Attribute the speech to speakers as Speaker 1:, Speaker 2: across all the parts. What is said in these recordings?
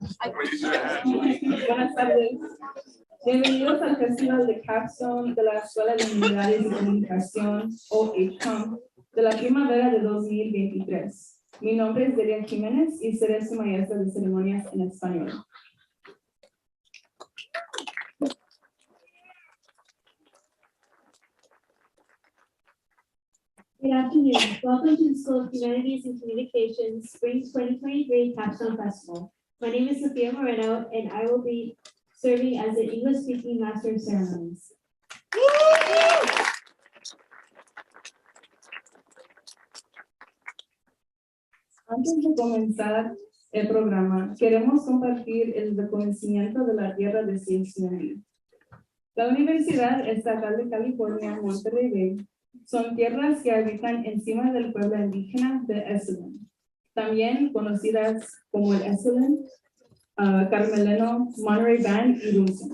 Speaker 1: Buenas tardes. Bienvenidos al Festival de Capstone de la Escuela de Humanidades y Comunicación, o HCOM, de la primavera de 2023. Mi nombre es Delia Jiménez y seré su maestra de ceremonias en español.
Speaker 2: Good afternoon. Welcome to the School of Humanities and Communications Spring 2023 Capstone Festival. My name is Sophia Moreno, and I will be serving as the English-speaking Master of Ceremonies.
Speaker 1: Antes de comenzar el programa, queremos compartir el reconocimiento de la tierra de CSUMB. La Universidad Estatal de California, Monterey Bay, son tierras que habitan encima del pueblo indígena de Esselen, también conocidas como el Esselen, Carmeleno, Monterey Band y Dulce.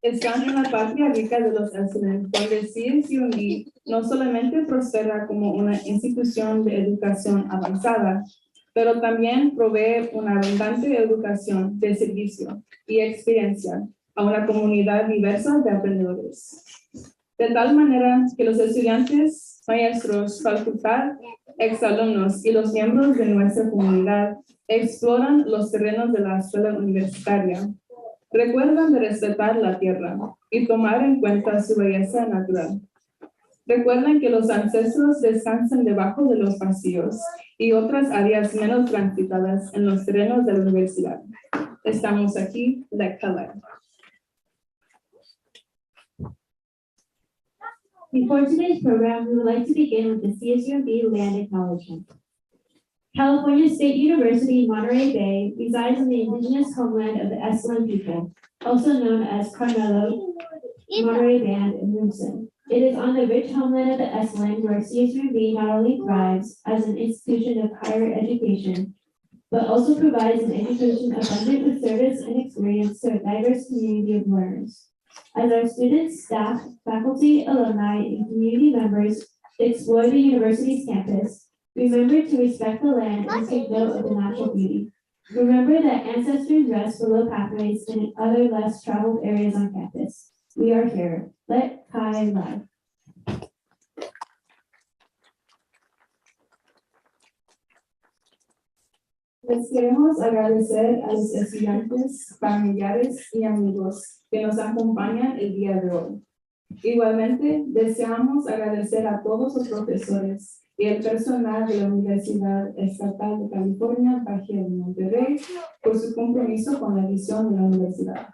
Speaker 1: Están en la patria rica de los Esselen, donde CSUMB no solamente prospera como una institución de educación avanzada, pero también provee una abundante educación de servicio y experiencia a una comunidad diversa de aprendedores. De tal manera que los estudiantes, maestros, facultad, exalumnos y los miembros de nuestra comunidad exploran los terrenos de la escuela universitaria, recuerdan de respetar la tierra y tomar en cuenta su belleza natural. Recuerden que los ancestros descansan debajo de los pasillos y otras áreas menos transitadas en los terrenos de la universidad. Estamos aquí, Lecala.
Speaker 2: Before today's program, we would like to begin with the CSUMB land acknowledgement. California State University, Monterey Bay resides in the indigenous homeland of the Esselen people, also known as Carmelo, Monterey Band, and Rumsen. It is on the rich homeland of the Esselen where CSUMB not only thrives as an institution of higher education, but also provides an education abundant with service and experience to a diverse community of learners. As our students, staff, faculty, alumni, and community members explore the university's campus, remember to respect the land and take note of the natural beauty. Remember that ancestors rest below pathways and in other less traveled areas on campus. We are here. Let Kai live.
Speaker 1: Les queremos agradecer a los estudiantes, familiares y amigos que nos acompañan el día de hoy. Igualmente, deseamos agradecer a todos los profesores y el personal de la Universidad Estatal de California, Baja de Monterrey, por su compromiso con la visión de la universidad.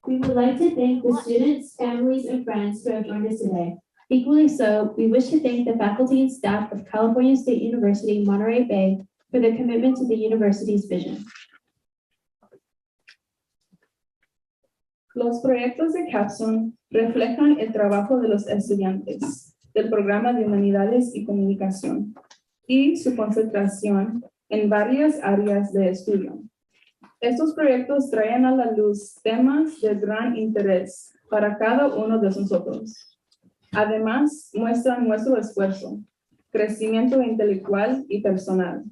Speaker 2: We would like to thank the students, families, and friends who have joined us today. Equally so, we wish to thank the faculty and staff of California State University, Monterey Bay for their commitment to the university's vision.
Speaker 1: Los proyectos de Capstone reflejan el trabajo de los estudiantes del programa de Humanidades y Comunicación y su concentración en varias áreas de estudio. Estos proyectos traen a la luz temas de gran interés para cada uno de nosotros. Además, muestran nuestro esfuerzo, crecimiento intelectual y personal.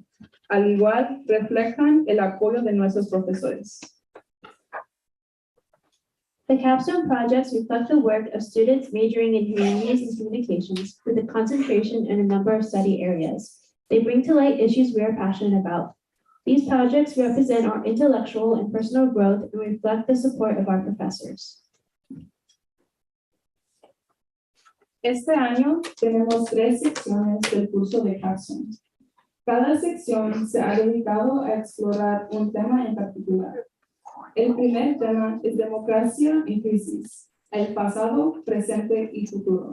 Speaker 1: Al igual, reflejan el apoyo de nuestros profesores.
Speaker 2: The Capstone projects reflect the work of students majoring in humanities and communications with a concentration in a number of study areas. They bring to light issues we are passionate about. These projects represent our intellectual and personal growth and reflect the support of our professors.
Speaker 1: Este año tenemos 3 secciones del curso de Capstone. Cada sección se ha dedicado a explorar un tema en particular. El primer tema es democracia en crisis, el pasado, presente y futuro,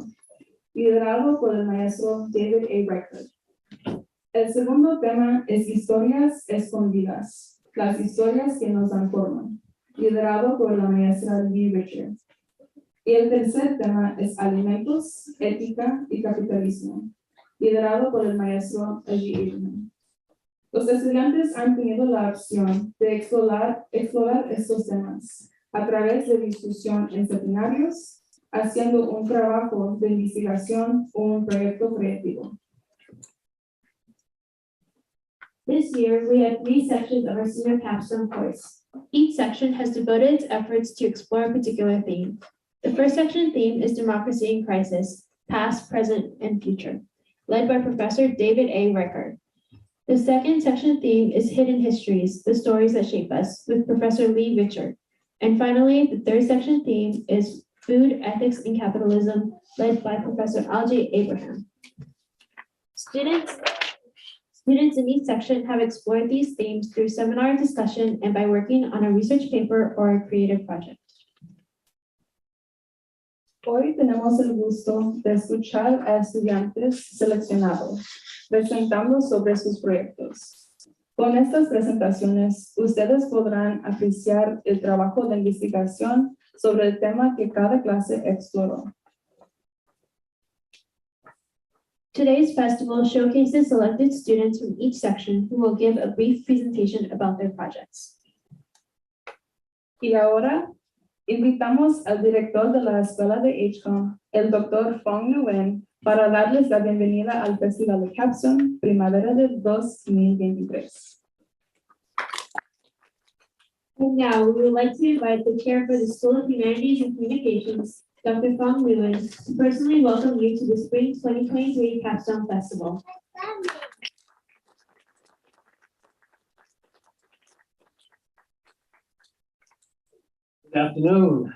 Speaker 1: liderado por el maestro David A. Reichert. El segundo tema es historias escondidas, las historias que nos dan forma, liderado por la maestra Lee Richard. Y el tercer tema es alimentos, ética y capitalismo, liderado por el maestro G. Abraham. Los estudiantes han tenido la opción de explorar estos temas a través de discusión en seminarios, haciendo un trabajo de investigación o un proyecto creativo.
Speaker 2: This year, we have 3 sections of our senior capstone course. Each section has devoted its efforts to explore a particular theme. The first section theme is Democracy in Crisis, Past, Present, and Future, led by Professor David A. Rickard. The second section theme is Hidden Histories, the Stories That Shape Us, with Professor Lee Richard. And finally, the third section theme is Food, Ethics, and Capitalism, led by Professor Alj Abraham. Students in each section have explored these themes through seminar discussion and by working on a research paper or a creative project.
Speaker 1: Hoy tenemos el gusto de escuchar a estudiantes seleccionados presentando sobre sus proyectos. Con estas presentaciones, ustedes podrán apreciar el trabajo de investigación sobre el tema que cada clase exploró.
Speaker 2: Today's festival showcases selected students from each section who will give a brief presentation about their projects.
Speaker 1: Y ahora, invitamos al director de la escuela de HCOM, el Dr. Fong Nguyen, para darles la bienvenida al Festival de Capstone Primavera del 2023.
Speaker 2: And now, we would like to invite the chair for the School of Humanities and Communications, Dr. Fong Nguyen, to personally welcome you to the Spring 2023 Capstone Festival.
Speaker 3: Good afternoon,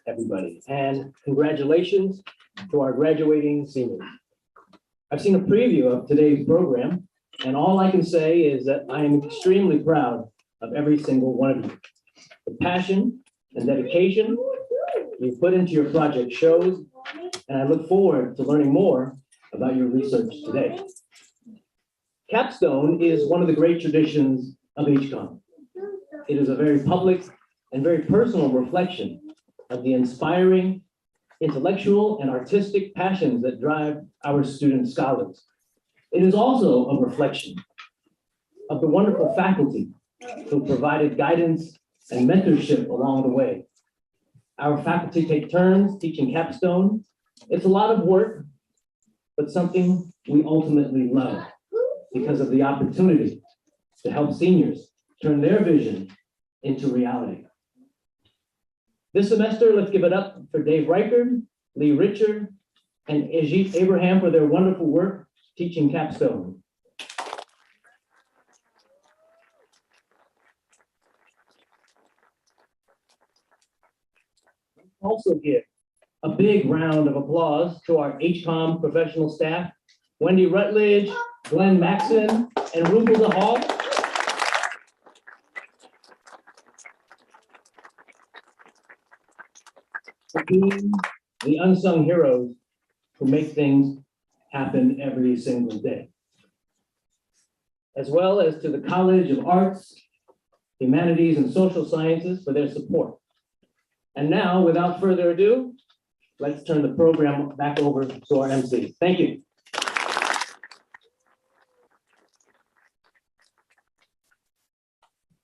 Speaker 3: everybody, and congratulations to our graduating seniors. I've seen a preview of today's program, and all I can say is that I am extremely proud of every single one of you. The passion and dedication you put into your project shows, and I look forward to learning more about your research today. Capstone is one of the great traditions of HCOM. It is a very public and very personal reflection of the inspiring intellectual and artistic passions that drive our student scholars. It is also a reflection of the wonderful faculty who provided guidance and mentorship along the way. Our faculty take turns teaching Capstone. It's a lot of work, but something we ultimately love because of the opportunity to help seniors turn their vision into reality. This semester, let's give it up for Dave Reichard, Lee Richard, and Ajit Abraham for their wonderful work teaching Capstone. Also give a big round of applause to our HCOM professional staff, Wendy Rutledge, Glenn Maxon, and Rupal Hall. For being the unsung heroes who make things happen every single day. As well as to the College of Arts, Humanities, and Social Sciences for their support. And now, without further ado, let's turn the program back over to our MC. Thank you.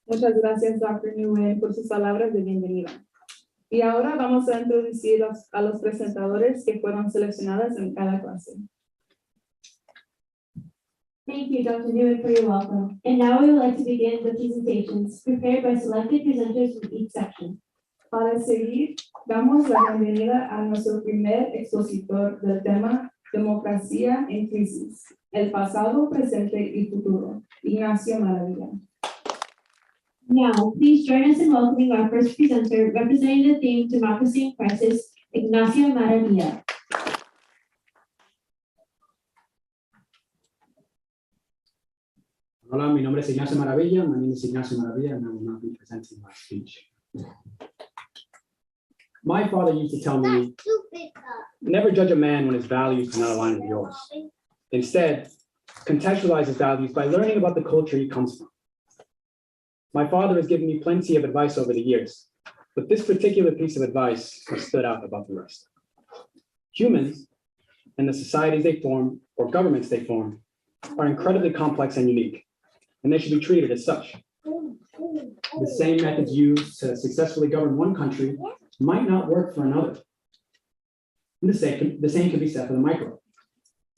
Speaker 1: Muchas gracias, Dr. Nguyen, por sus palabras de bienvenida. Y ahora vamos a introducir a los presentadores que fueron seleccionados en cada clase.
Speaker 2: Thank you, Dr. Nguyen, for your welcome. And now we would like to begin the presentations prepared by selected presenters from each section.
Speaker 1: Para seguir, damos la bienvenida a nuestro primer expositor del tema Democracia en Crisis, el pasado, presente y futuro, Ignacio Maravilla.
Speaker 2: Now, please join us in welcoming our first presenter representing the theme Democracy in Crisis, Ignacio Maravilla.
Speaker 4: Hola, mi nombre es Ignacio Maravilla. My name is Ignacio Maravilla, and I will not be presenting my speech. My father used to tell me, never judge a man when his values do not align with yours. Instead, contextualize his values by learning about the culture he comes from. My father has given me plenty of advice over the years, but this particular piece of advice has stood out above the rest. Humans and the societies they form or governments they form are incredibly complex and unique, and they should be treated as such. The same methods used to successfully govern one country might not work for another. And the same can be said for the micro.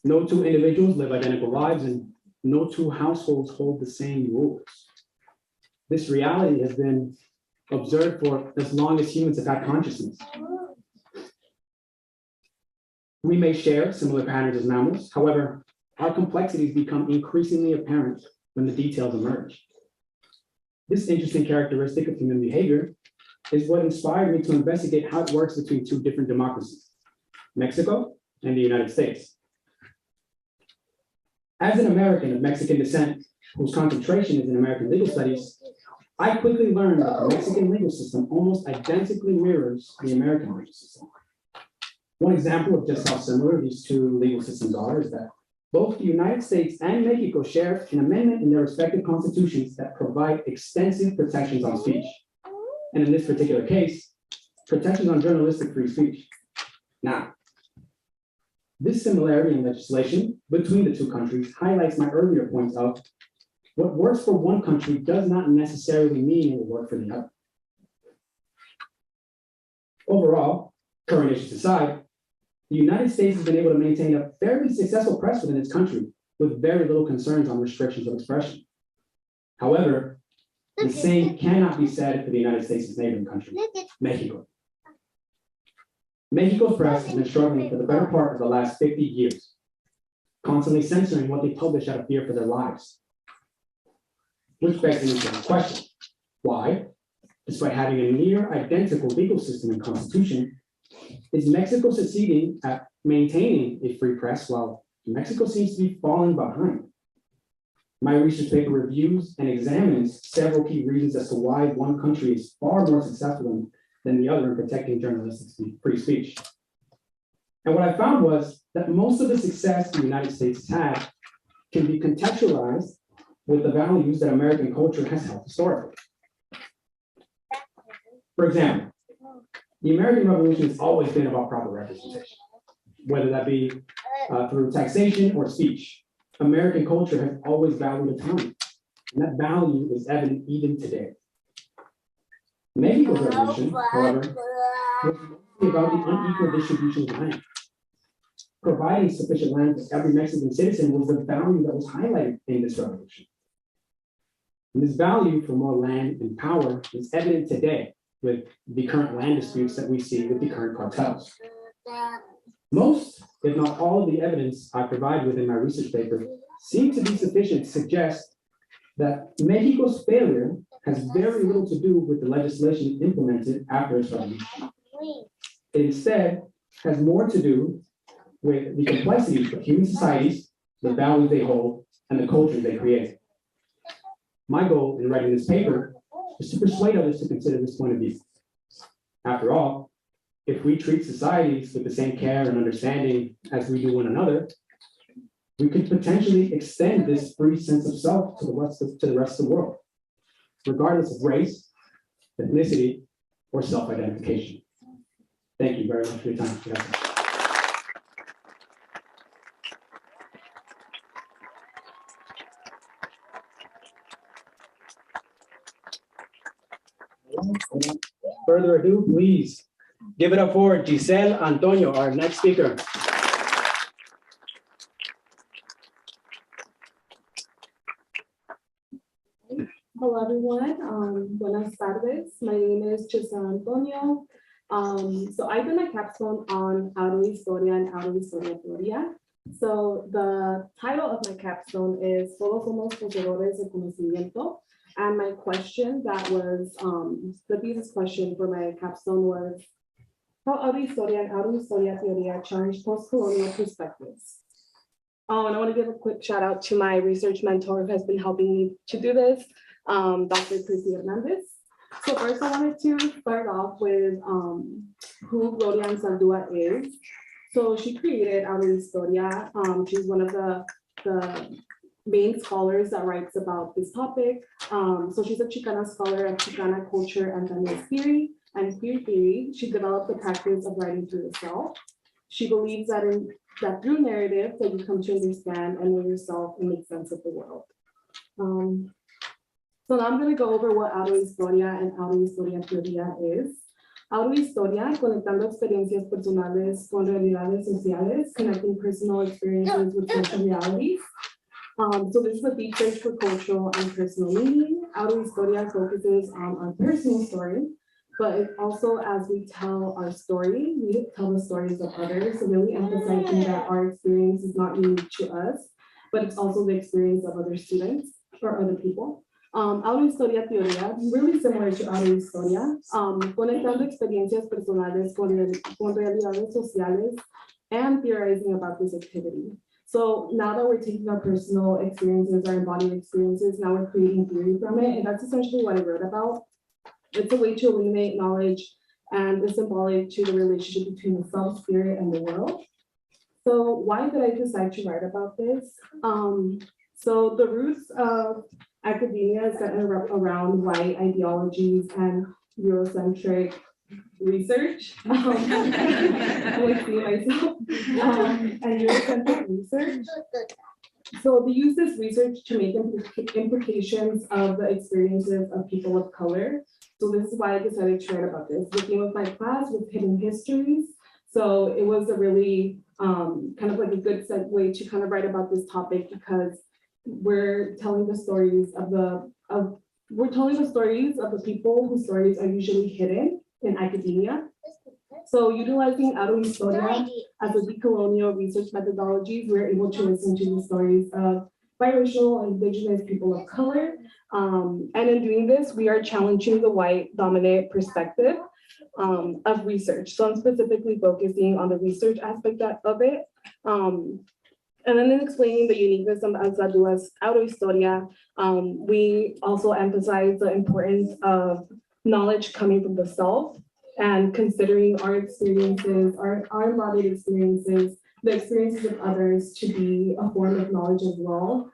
Speaker 4: No two individuals live identical lives, and no two households hold the same rules. This reality has been observed for as long as humans have had consciousness. We may share similar patterns as mammals. However, our complexities become increasingly apparent when the details emerge. This interesting characteristic of human behavior is what inspired me to investigate how it works between two different democracies, Mexico and the United States. As an American of Mexican descent, whose concentration is in American legal studies, I quickly learned that the Mexican legal system almost identically mirrors the American legal system. One example of just how similar these two legal systems are is that both the United States and Mexico share an amendment in their respective constitutions that provide extensive protections on speech. And in this particular case, protections on journalistic free speech. Now, this similarity in legislation between the two countries highlights my earlier point of what works for one country does not necessarily mean it will work for the other. Overall, current issues aside, the United States has been able to maintain a fairly successful press within its country with very little concerns on restrictions of expression. However, the same cannot be said for the United States' neighboring country, Mexico. Mexico's press has been struggling for the better part of the last 50 years, constantly censoring what they publish out of fear for their lives. Which begs an important question. Why, despite having a near identical legal system and constitution, is Mexico succeeding at maintaining a free press while Mexico seems to be falling behind? My research paper reviews and examines several key reasons as to why one country is far more successful than the other in protecting journalistic free speech. And what I found was that most of the success the United States has had can be contextualized with the values that American culture has held historically. For example, the American Revolution has always been about proper representation, whether that be through taxation or speech. American culture has always valued autonomy, and that value is evident even today. Mexico's revolution, however, was mostly about the unequal distribution of land. Providing sufficient land for every Mexican citizen was the value that was highlighted in this revolution. And this value for more land and power is evident today with the current land disputes that we see with the current cartels. Most, if not all, of the evidence I provide within my research paper seem to be sufficient to suggest that Mexico's failure has very little to do with the legislation implemented after its revolution. It instead has more to do with the complexities of human societies, the values they hold, and the culture they create. My goal in writing this paper is to persuade others to consider this point of view. After all, if we treat societies with the same care and understanding as we do one another, we could potentially extend this free sense of self to the rest of the world, regardless of race, ethnicity, or self-identification. Thank you very much for your time. Further ado, please give it up for Giselle Antonio, our next speaker.
Speaker 1: Hello, everyone. Buenas tardes. My name is Giselle Antonio. So I did my capstone on Autohistoria and Autohistoria Teoría. So the title of my capstone is Todos somos poseedores de conocimiento. And my question that was, the thesis question for my capstone was, how Autohistoria and Autohistoria Teoría challenge post-colonial perspectives. And I want to give a quick shout out to my research mentor who has been helping me to do this, Dr. Chrissy Hernandez. So first I wanted to start off with who Gloria Anzaldúa is. So she created Autohistoria. She's one of the main scholars that writes about this topic. So she's a Chicana scholar of Chicana culture and feminist theory and queer theory. She developed the practice of writing through the self. She believes that through narrative that you come to understand and know yourself and make sense of the world. So now I'm going to go over what Autohistoria and Autohistoria Teoría is. Autohistoria, conectando experiencias personales con realidades sociales, connecting personal experiences with social realities.
Speaker 5: So this is a deep search for cultural and personal meaning. Autohistoria focuses on our personal story, but it also, as we tell our story, we tell the stories of others. So really emphasizing that our experience is not unique to us, but it's also the experience of other students or other people. Autohistoria teoría, really similar to autohistoria, conectando experiencias personales con realidades sociales and theorizing about this activity. So now that we're taking our personal experiences, our embodied experiences, now we're creating theory from it, and that's essentially what I wrote about. It's a way to illuminate knowledge and is symbolic to the relationship between the self, spirit, and the world. So why did I decide to write about this? So the roots of academia is around white ideologies and Eurocentric research. I like seeing myself. And Eurocentric research. So they use this research to make implications of the experiences of people of color. So this is why I decided to write about this. The theme of my class was hidden histories. So it was a really kind of like a good way to kind of write about this topic, because we're telling the stories of the people whose stories are usually hidden in academia. So utilizing autohistoria as a decolonial research methodology, we're able to listen to the stories of biracial and indigenous people of color. And in doing this, we are challenging the white dominant perspective of research. So I'm specifically focusing on the research aspect of it. And then in explaining the uniqueness of Anzadua's autohistoria, we also emphasize the importance of knowledge coming from the self and considering our experiences, our embodied experiences, the experiences of others to be a form of knowledge as well.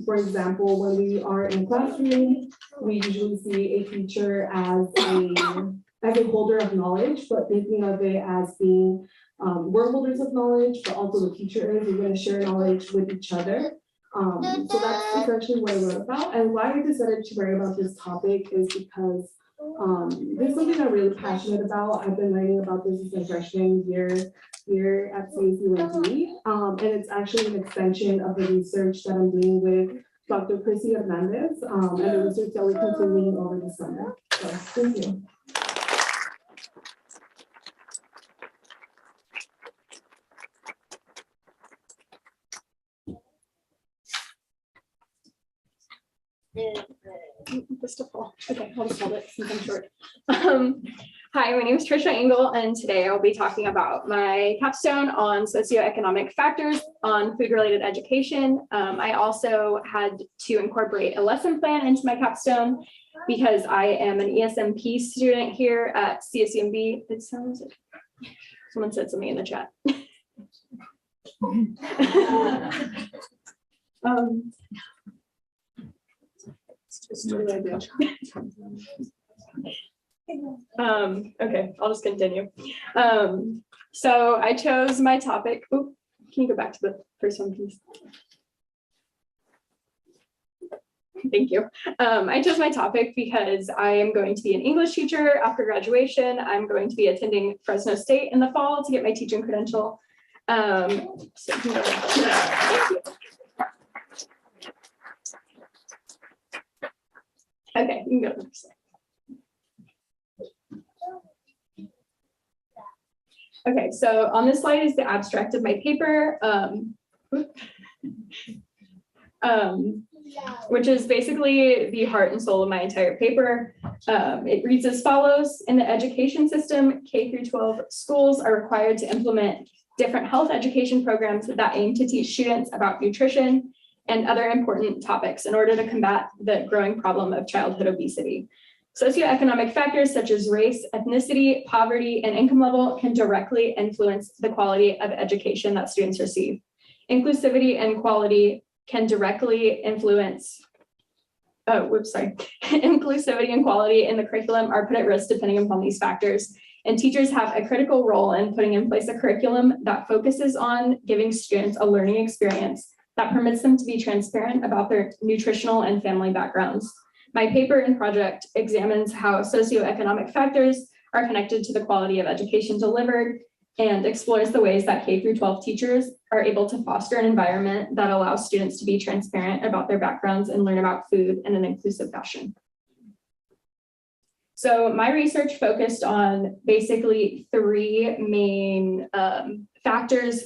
Speaker 5: For example, when we are in a classroom, we usually see a teacher as a holder of knowledge, but thinking of it as being we're holders of knowledge, but also the teacher is, we're going to share knowledge with each other. So that's essentially what I wrote about. And why I decided to write about this topic is because this is something I'm really passionate about. I've been writing about this since freshman year here at CSUND. And it's actually an extension of the research that I'm doing with Dr. Chrissy Hernandez and the research that we're continuing over the summer. So thank you.
Speaker 6: First of all, okay, I'll just hold it since I'm short. Hi, my name is Trisha Engel, and today I'll be talking about my capstone on socioeconomic factors on food-related education. I also had to incorporate a lesson plan into my capstone because I am an ESMP student here at CSUMB. Someone said something in the chat. Okay, I'll just continue. So I chose my topic. Oh, can you go back to the first one, please? Thank you. I chose my topic because I am going to be an English teacher after graduation. I'm going to be attending Fresno State in the fall to get my teaching credential. Okay, you can go to the next slide. Okay, so on this slide is the abstract of my paper, which is basically the heart and soul of my entire paper. It reads as follows: in the education system, K through 12 schools are required to implement different health education programs that aim to teach students about nutrition and other important topics in order to combat the growing problem of childhood obesity. Socioeconomic factors such as race, ethnicity, poverty, and income level can directly influence the quality of education that students receive. Inclusivity and quality can directly influence, inclusivity and quality in the curriculum are put at risk depending upon these factors. And teachers have a critical role in putting in place a curriculum that focuses on giving students a learning experience that permits them to be transparent about their nutritional and family backgrounds. My paper and project examines how socioeconomic factors are connected to the quality of education delivered and explores the ways that K through 12 teachers are able to foster an environment that allows students to be transparent about their backgrounds and learn about food in an inclusive fashion. So my research focused on basically three main factors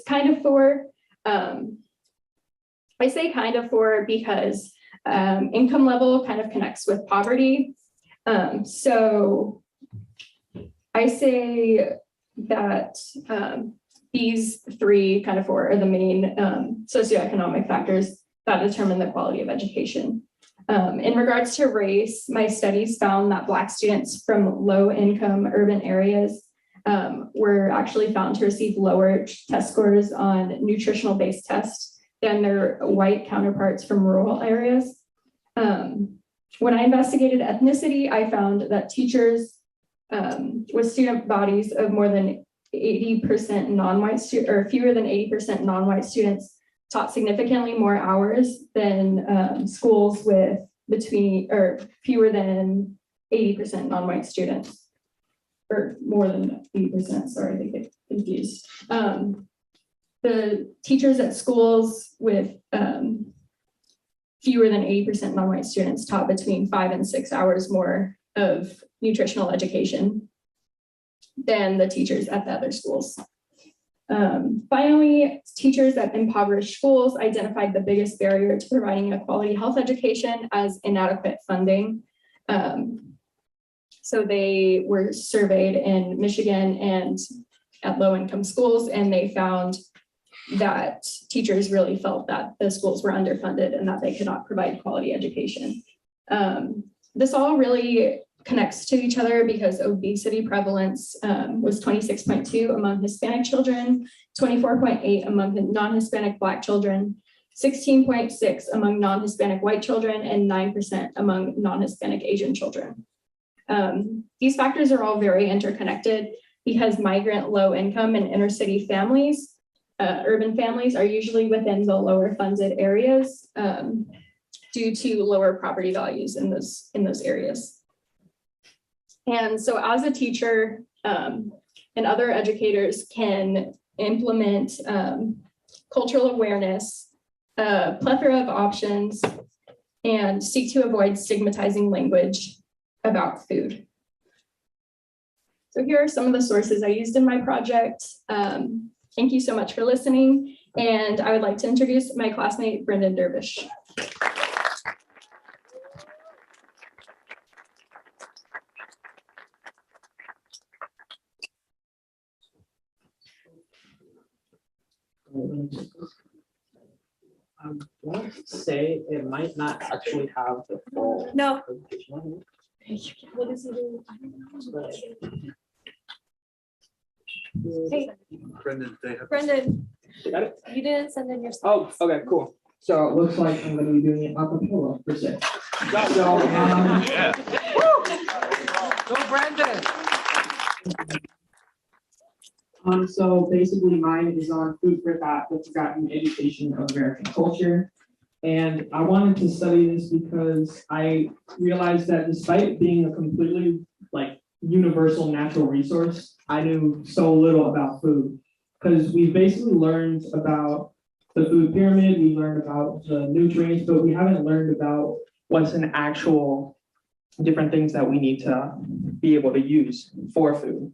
Speaker 6: I say kind of for because income level kind of connects with poverty. So I say that these three kind of four are the main socioeconomic factors that determine the quality of education. In regards to race, my studies found that Black students from low-income urban areas were actually found to receive lower test scores on nutritional-based tests than their white counterparts from rural areas. When I investigated ethnicity, I found that teachers with student bodies of more than 80% non-white students, or fewer than 80% non-white students, taught significantly more hours than schools with fewer than 80% non-white students, or more than 80%, sorry, they get confused. The teachers at schools with fewer than 80% non-white students taught between 5 and 6 hours more of nutritional education than the teachers at the other schools. Finally, teachers at impoverished schools identified the biggest barrier to providing a quality health education as inadequate funding. So they were surveyed in Michigan and at low-income schools, and they found that teachers really felt that the schools were underfunded and that they could not provide quality education. This all really connects to each other because obesity prevalence was 26.2 among Hispanic children, 24.8 among non-Hispanic Black children, 16.6 among non-Hispanic white children, and 9% among non-Hispanic Asian children. These factors are all very interconnected because migrant, low income, and inner city families, urban families, are usually within the lower funded areas due to lower property values in those areas. And so as a teacher and other educators can implement cultural awareness, a plethora of options, and seek to avoid stigmatizing language about food. So here are some of the sources I used in my project. Thank you so much for listening. And I would like to introduce my classmate, Brendan Dervish.
Speaker 7: I want to say it might not actually have the full.
Speaker 8: No.
Speaker 7: presentation.
Speaker 8: What is he doing? Hey,
Speaker 9: Brendan, they have.
Speaker 8: Brendan,
Speaker 4: Got it?
Speaker 8: you didn't send in your
Speaker 4: Oh,
Speaker 8: slides.
Speaker 4: okay, cool. So it looks like I'm gonna be doing it a cappella per se. So,
Speaker 7: Go Brandon.
Speaker 4: So basically mine is on food for thought with forgotten education of American culture. And I wanted to study this because I realized that despite being a completely universal natural resource, I knew so little about food. Because we basically learned about the food pyramid, we learned about the nutrients, but we haven't learned about what's an actual different things that we need to be able to use for food,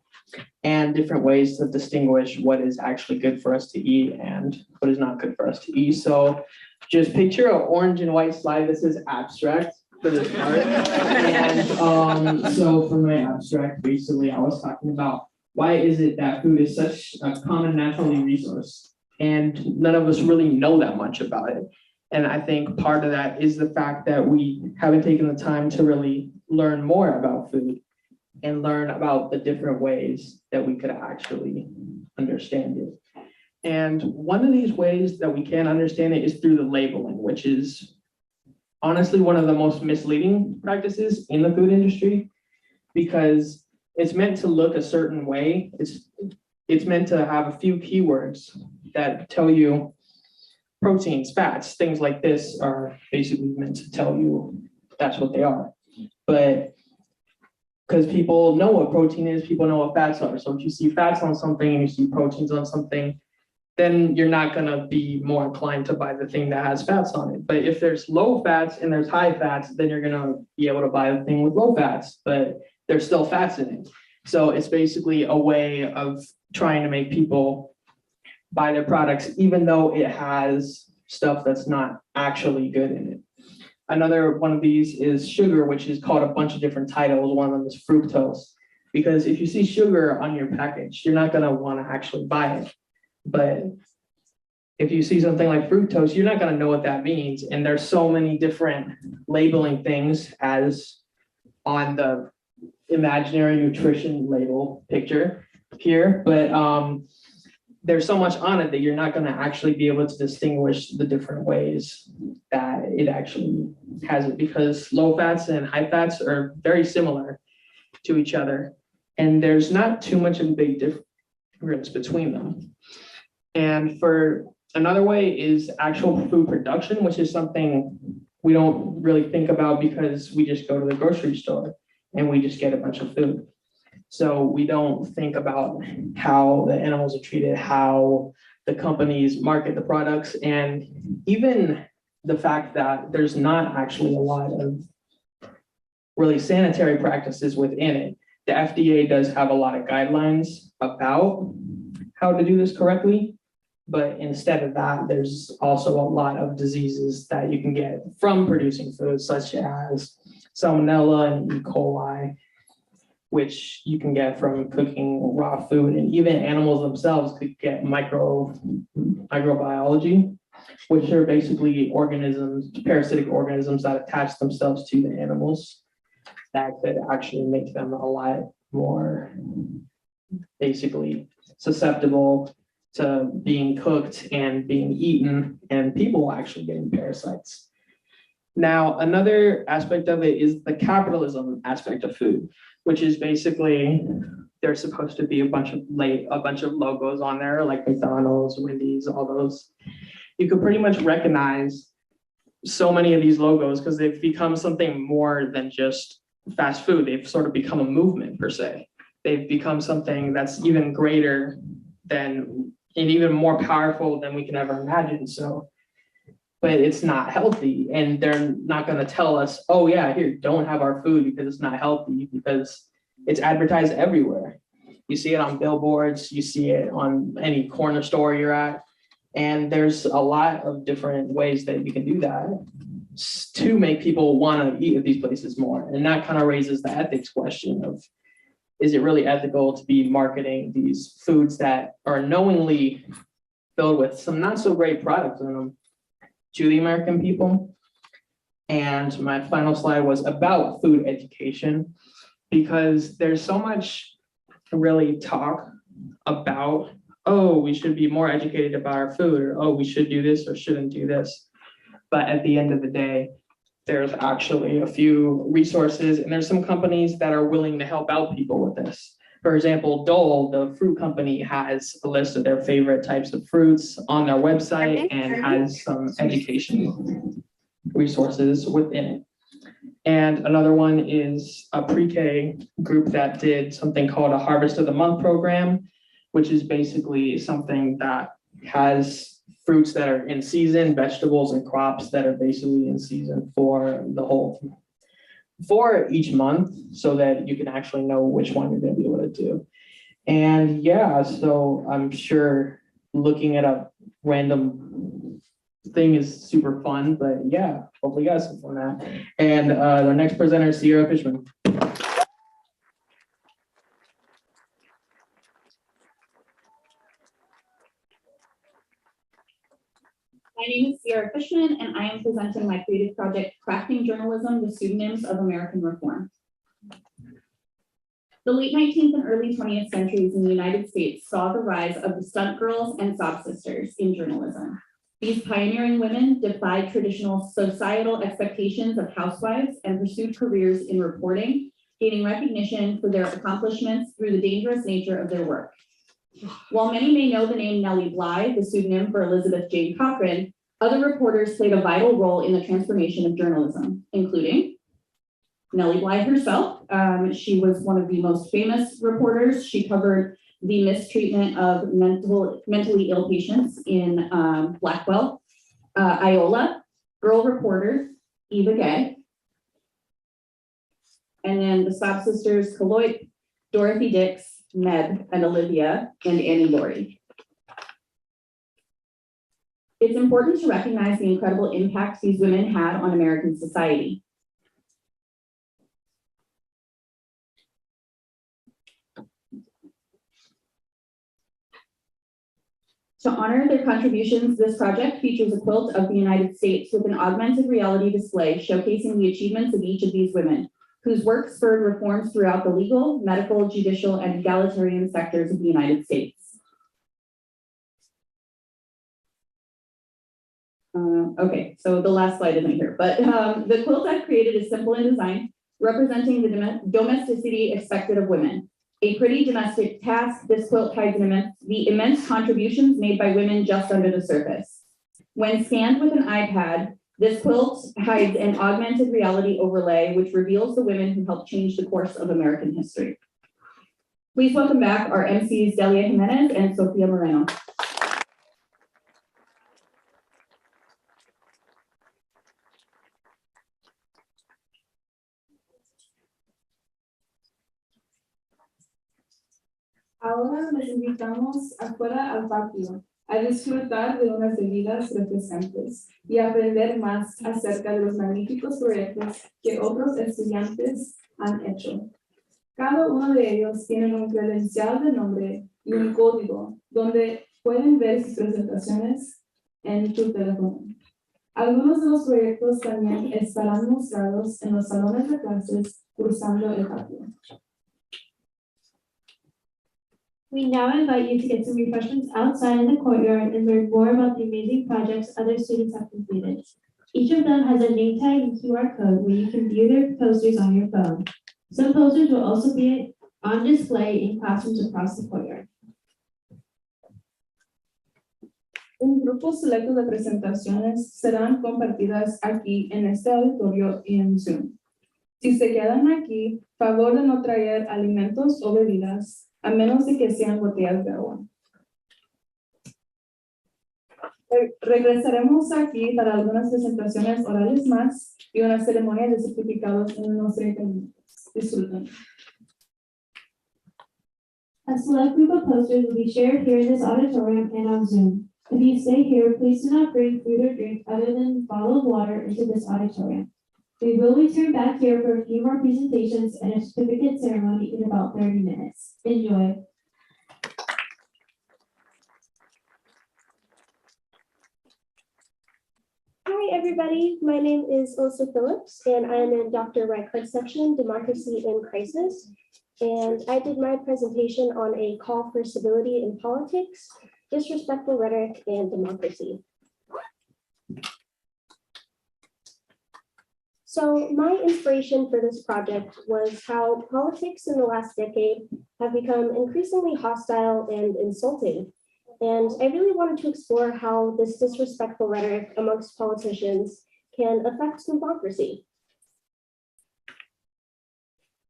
Speaker 4: and different ways to distinguish what is actually good for us to eat and what is not good for us to eat. So just picture an orange and white slide. This is abstract for this part. And so for my abstract, basically I was talking about why is it that food is such a common natural resource and none of us really know that much about it. And I think part of that is the fact that we haven't taken the time to really learn more about food and learn about the different ways that we could actually understand it. And one of these ways that we can understand it is through the labeling, which is honestly one of the most misleading practices in the food industry, because it's meant to look a certain way. It's meant to have a few keywords that tell you proteins, fats, things like this are basically meant to tell you that's what they are. But
Speaker 7: Because people know what protein is, people know what fats are. So if you see fats on something and you see proteins on something, then you're not gonna be more inclined to buy the thing that has fats on it. But if there's low fats and there's high fats, then you're gonna be able to buy the thing with low fats, but there's still fats in it. So it's basically a way of trying to make people buy their products, even though it has stuff that's not actually good in it. Another one of these is sugar, which is called a bunch of different titles. One of them is fructose, because if you see sugar on your package, you're not gonna wanna actually buy it. But if you see something like fructose, you're not gonna know what that means. And there's so many different labeling things as on the imaginary nutrition label picture here, but there's so much on it that you're not gonna actually be able to distinguish the different ways that it actually has it, because low fats and high fats are very similar to each other. And there's not too much of a big difference between them. And for another way is actual food production, which is something we don't really think about because we just go to the grocery store and we just get a bunch of food. So we don't think about how the animals are treated, how the companies market the products, and even the fact that there's not actually a lot of really sanitary practices within it. The FDA does have a lot of guidelines about how to do this correctly, but instead of that, there's also a lot of diseases that you can get from producing food, such as salmonella and E. coli, which you can get from cooking raw food, and even animals themselves could get microbiology, which are basically organisms, parasitic organisms that attach themselves to the animals that could actually make them a lot more basically susceptible to being cooked and being eaten, and people actually getting parasites. Now, another aspect of it is the capitalism aspect of food, which is basically there's supposed to be a bunch of logos on there, like McDonald's, Wendy's, all those. You could pretty much recognize so many of these logos because they've become something more than just fast food. They've sort of become a movement per se. They've become something that's even greater than and even more powerful than we can ever imagine. So, but it's not healthy, and they're not going to tell us, oh yeah, here, don't have our food because it's not healthy, because it's advertised everywhere. You see it on billboards, you see it on any corner store you're at, and there's a lot of different ways that you can do that to make people want to eat at these places more. And that kind of raises the ethics question of, is it really ethical to be marketing these foods that are knowingly filled with some not so great products in them to the American people? And my final slide was about food education, because there's so much really talk about, oh, we should be more educated about our food, or oh, we should do this or shouldn't do this. But at the end of the day, there's actually a few resources, and there's some companies that are willing to help out people with this. For example, Dole, the fruit company, has a list of their favorite types of fruits on their website and has some education resources within it. And another one is a pre-K group that did something called a Harvest of the Month program, which is basically something that has fruits that are in season, vegetables and crops that are basically in season for each month, so that you can actually know which one you're going to be able to do. And yeah, so I'm sure looking at a random thing is super fun, but yeah, hopefully you guys have fun with that. And our next presenter is Sierra Fishman.
Speaker 9: My name is Sierra Fishman, and I am presenting my creative project, Crafting Journalism, the Pseudonyms of American Reform. The late 19th and early 20th centuries in the United States saw the rise of the stunt girls and sob sisters in journalism. These pioneering women defied traditional societal expectations of housewives and pursued careers in reporting, gaining recognition for their accomplishments through the dangerous nature of their work. While many may know the name Nellie Bly, the pseudonym for Elizabeth Jane Cochran, other reporters played a vital role in the transformation of journalism, including Nellie Bly herself. She was one of the most famous reporters. She covered the mistreatment of mentally ill patients in Blackwell. Iola, girl reporter, Eva Gay. And then the Sob sisters, Kaloit, Dorothy Dix, Meb, and Olivia, and Annie Laurie. It's important to recognize the incredible impact these women had on American society. To honor their contributions, this project features a quilt of the United States with an augmented reality display showcasing the achievements of each of these women, whose work spurred reforms throughout the legal, medical, judicial, and egalitarian sectors of the United States. Okay, so the last slide isn't here, but the quilt I've created is simple in design, representing the domesticity expected of women. A pretty domestic task, this quilt hides the immense contributions made by women just under the surface. When scanned with an iPad, this quilt hides an augmented reality overlay, which reveals the women who helped change the course of American history. Please welcome back our MCs Delia Jimenez and Sofia Moreno.
Speaker 1: Ahora les invitamos afuera al patio a disfrutar de unas bebidas refrescantes y aprender más acerca de los magníficos proyectos que otros estudiantes han hecho. Cada uno de ellos tiene un credencial de nombre y un código donde pueden ver sus presentaciones en tu teléfono. Algunos de los proyectos también estarán mostrados en los salones de clases cruzando el patio.
Speaker 2: We now invite you to get some refreshments outside in the courtyard and learn more about the amazing projects other students have completed. Each of them has a name tag and QR code where you can view their posters on your phone. Some posters will also be on display in classrooms across the courtyard.
Speaker 1: Un grupo selecto de presentaciones serán compartidas aquí en este auditorio y en Zoom. Si se quedan aquí, favor de no traer alimentos o bebidas, a menos de que sean botellas de agua. Regresaremos aquí para algunas presentaciones orales más y una ceremonia de certificados en unos 30 minutos. Disfruten.
Speaker 2: A select group of posters will be shared here in this auditorium and on Zoom. If you stay here, please do not bring food or drink other than bottled water into this auditorium. We will return back here for a few more presentations and a certificate ceremony in about 30 minutes. Enjoy.
Speaker 8: Hi, everybody. My name is Alyssa Phillips, and I'm in Dr. Reichardt's section, Democracy in Crisis. And I did my presentation on a call for civility in politics, disrespectful rhetoric, and democracy. So my inspiration for this project was how politics in the last decade have become increasingly hostile and insulting. And I really wanted to explore how this disrespectful rhetoric amongst politicians can affect democracy.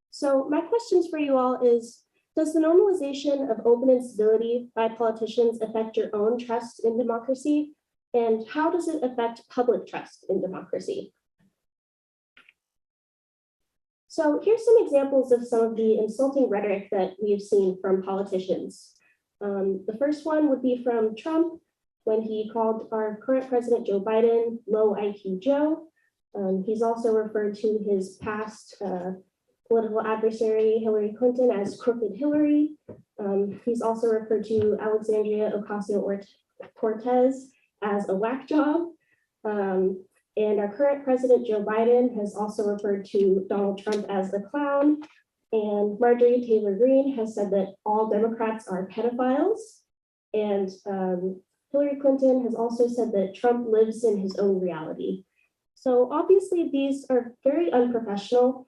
Speaker 8: So my questions for you all is, does the normalization of open instability by politicians affect your own trust in democracy? And how does it affect public trust in democracy? So here's some examples of some of the insulting rhetoric that we've seen from politicians. The first one would be from Trump when he called our current president, Joe Biden, low IQ Joe. He's also referred to his past political adversary, Hillary Clinton, as crooked Hillary. He's also referred to Alexandria Ocasio-Cortez as a whack job. And our current president, Joe Biden, has also referred to Donald Trump as a clown. And Marjorie Taylor Greene has said that all Democrats are pedophiles. And Hillary Clinton has also said that Trump lives in his own reality. So obviously these are very unprofessional.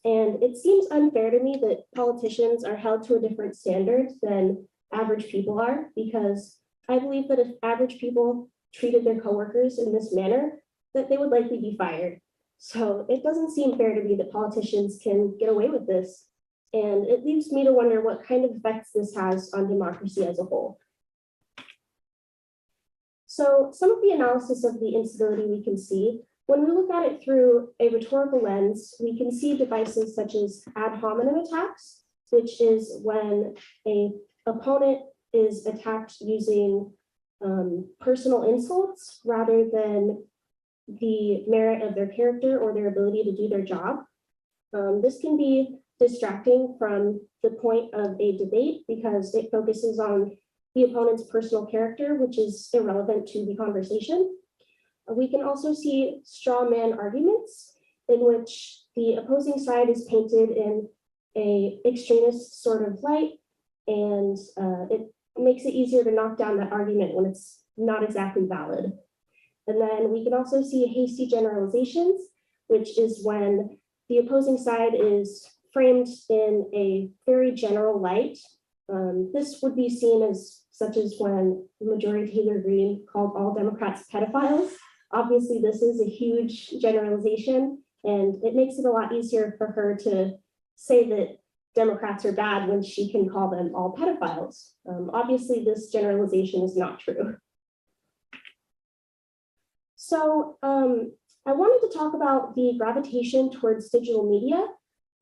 Speaker 8: And it seems unfair to me that politicians are held to a different standard than average people are, because I believe that if average people treated their coworkers in this manner, that they would likely be fired. So it doesn't seem fair to me that politicians can get away with this. And it leaves me to wonder what kind of effects this has on democracy as a whole. So some of the analysis of the instability we can see, when we look at it through a rhetorical lens, we can see devices such as ad hominem attacks, which is when an opponent is attacked using personal insults rather than the merit of their character or their ability to do their job. This can be distracting from the point of a debate because it focuses on the opponent's personal character, which is irrelevant to the conversation. We can also see straw man arguments in which the opposing side is painted in a extremist sort of light, and it makes it easier to knock down that argument when it's not exactly valid. And then we can also see hasty generalizations, which is when the opposing side is framed in a very general light. This would be seen as such as when Majority Taylor Greene called all Democrats pedophiles. Obviously, this is a huge generalization, and it makes it a lot easier for her to say that Democrats are bad when she can call them all pedophiles. Obviously, this generalization is not true. So I wanted to talk about the gravitation towards digital media,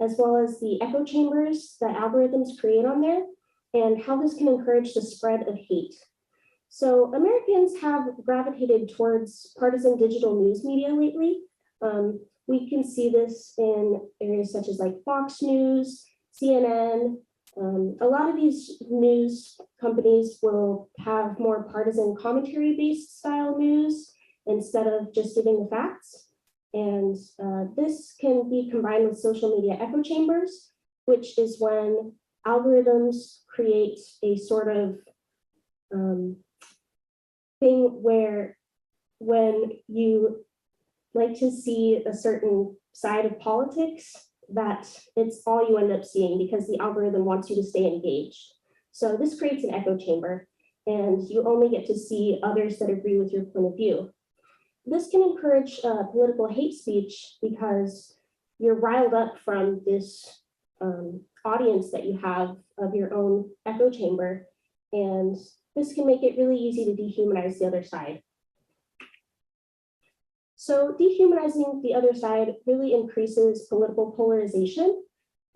Speaker 8: as well as the echo chambers that algorithms create on there, and how this can encourage the spread of hate. So Americans have gravitated towards partisan digital news media lately. We can see this in areas such as like Fox News, CNN. A lot of these news companies will have more partisan commentary-based style news instead of just giving the facts. And this can be combined with social media echo chambers, which is when algorithms create a sort of thing where when you like to see a certain side of politics, that it's all you end up seeing because the algorithm wants you to stay engaged. So this creates an echo chamber, and you only get to see others that agree with your point of view. This can encourage political hate speech because you're riled up from this audience that you have of your own echo chamber, and this can make it really easy to dehumanize the other side. So dehumanizing the other side really increases political polarization,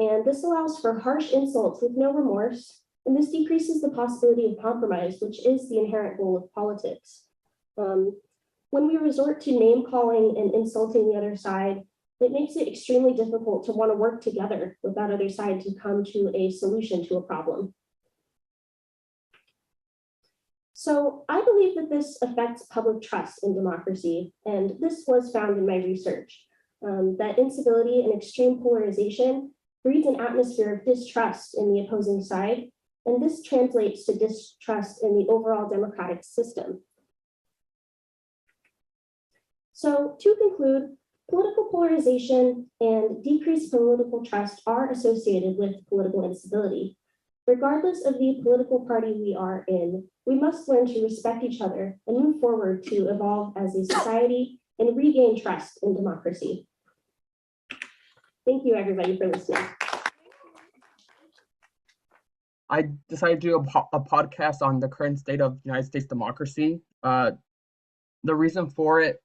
Speaker 8: and this allows for harsh insults with no remorse, and this decreases the possibility of compromise, which is the inherent goal of politics. When we resort to name calling and insulting the other side, it makes it extremely difficult to want to work together with that other side to come to a solution to a problem. So I believe that this affects public trust in democracy, and this was found in my research, that instability and extreme polarization breeds an atmosphere of distrust in the opposing side, and this translates to distrust in the overall democratic system. So to conclude, political polarization and decreased political trust are associated with political instability. Regardless of the political party we are in, we must learn to respect each other and move forward to evolve as a society and regain trust in democracy. Thank you, everybody, for listening.
Speaker 7: I decided to do a podcast on the current state of United States democracy. The reason for it,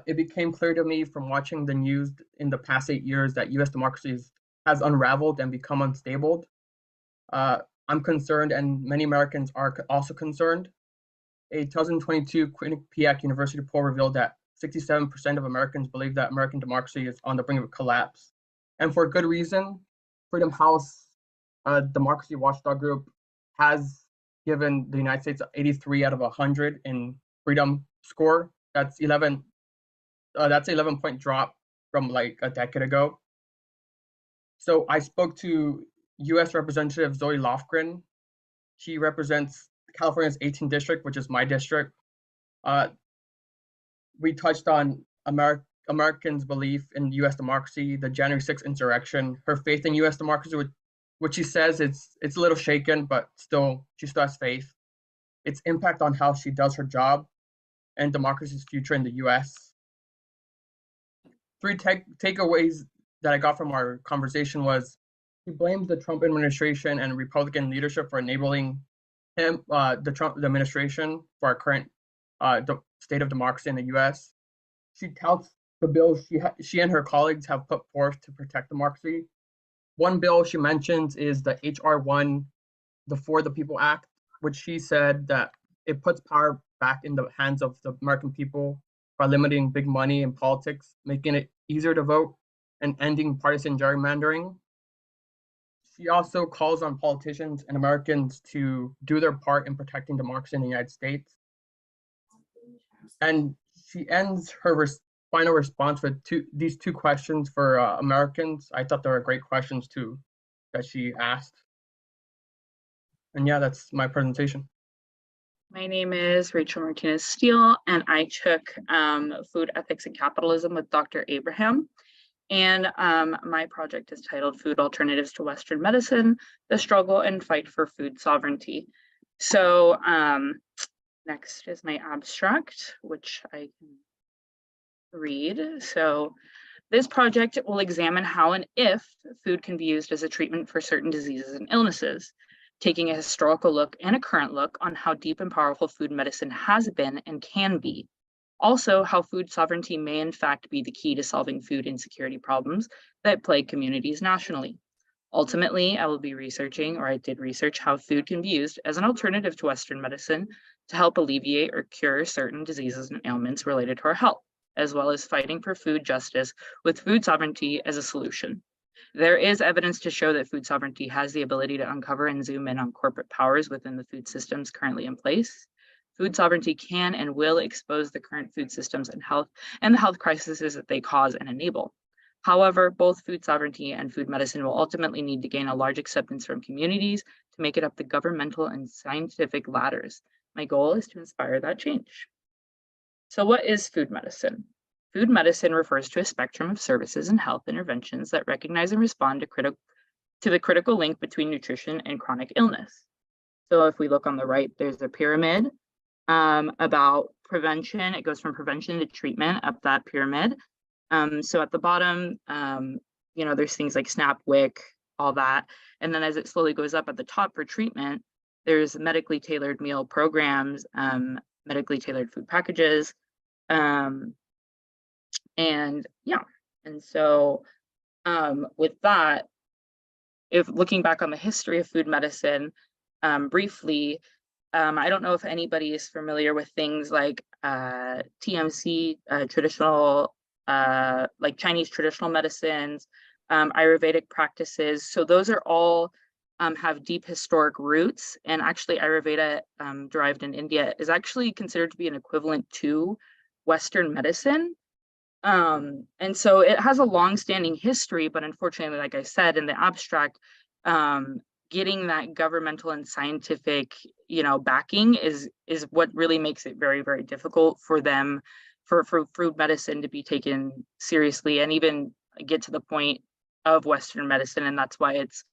Speaker 7: it became clear to me from watching the news in the past 8 years that US democracy has unraveled and become unstable. I'm concerned, and many Americans are also concerned. A 2022 Quinnipiac University poll revealed that 67% of Americans believe that American democracy is on the brink of collapse. And for good reason. Freedom House, Democracy Watchdog Group, has given the United States 83 out of 100 in freedom score. That's 11. That's an 11-point drop from like a decade ago. So I spoke to U.S. Representative Zoe Lofgren. She represents California's 18th district, which is my district. We touched on Americans' belief in U.S. democracy, the January 6th insurrection, her faith in U.S. democracy, which she says it's a little shaken, but still she still has faith. Its impact on how she does her job and democracy's future in the U.S.
Speaker 10: three takeaways that I got from our conversation was he blames the Trump administration and Republican leadership for enabling him, the Trump administration, for our current state of democracy in the U.S. She touts the bills she and her colleagues have put forth to protect democracy. One bill she mentions is the H.R. 1, the For the People Act, which she said that it puts power back in the hands of the American people by limiting big money in politics, making it easier to vote, and ending partisan gerrymandering. She also calls on politicians and Americans to do their part in protecting democracy in the United States. And she ends her final response with these two questions for Americans. I thought they were great questions too that she asked. And yeah, that's my presentation.
Speaker 11: My name is Rachel Martinez Steele, and I took Food Ethics and Capitalism with Dr. Abraham. And my project is titled Food Alternatives to Western Medicine, the Struggle and Fight for Food Sovereignty. So next is my abstract, which I can read. So this project will examine how and if food can be used as a treatment for certain diseases and illnesses, taking a historical look and a current look on how deep and powerful food medicine has been and can be. Also, how food sovereignty may in fact be the key to solving food insecurity problems that plague communities nationally. Ultimately, I will be researching, or I did research, how food can be used as an alternative to Western medicine to help alleviate or cure certain diseases and ailments related to our health, as well as fighting for food justice with food sovereignty as a solution. There is evidence to show that food sovereignty has the ability to uncover and zoom in on corporate powers within the food systems currently in place. Food sovereignty can and will expose the current food systems and the health crises that they cause and enable. However, both food sovereignty and food medicine will ultimately need to gain a large acceptance from communities to make it up the governmental and scientific ladders. My goal is to inspire that change. So what is food medicine? Food medicine refers to a spectrum of services and health interventions that recognize and respond to the critical link between nutrition and chronic illness. So if we look on the right, there's a pyramid about prevention. It goes from prevention to treatment up that pyramid. So at the bottom, there's things like SNAP, WIC, all that. And then as it slowly goes up at the top for treatment, there's medically tailored meal programs, medically tailored food packages. And so with that, if looking back on the history of food medicine briefly, I don't know if anybody is familiar with things like TMC, traditional, like Chinese traditional medicines, Ayurvedic practices. So those are all have deep historic roots, and actually Ayurveda, derived in India, is actually considered to be an equivalent to Western medicine. And so it has a long-standing history, but unfortunately, like I said, in the abstract, getting that governmental and scientific, backing is what really makes it very, very difficult for them, for food medicine to be taken seriously and even get to the point of Western medicine. And that's why it's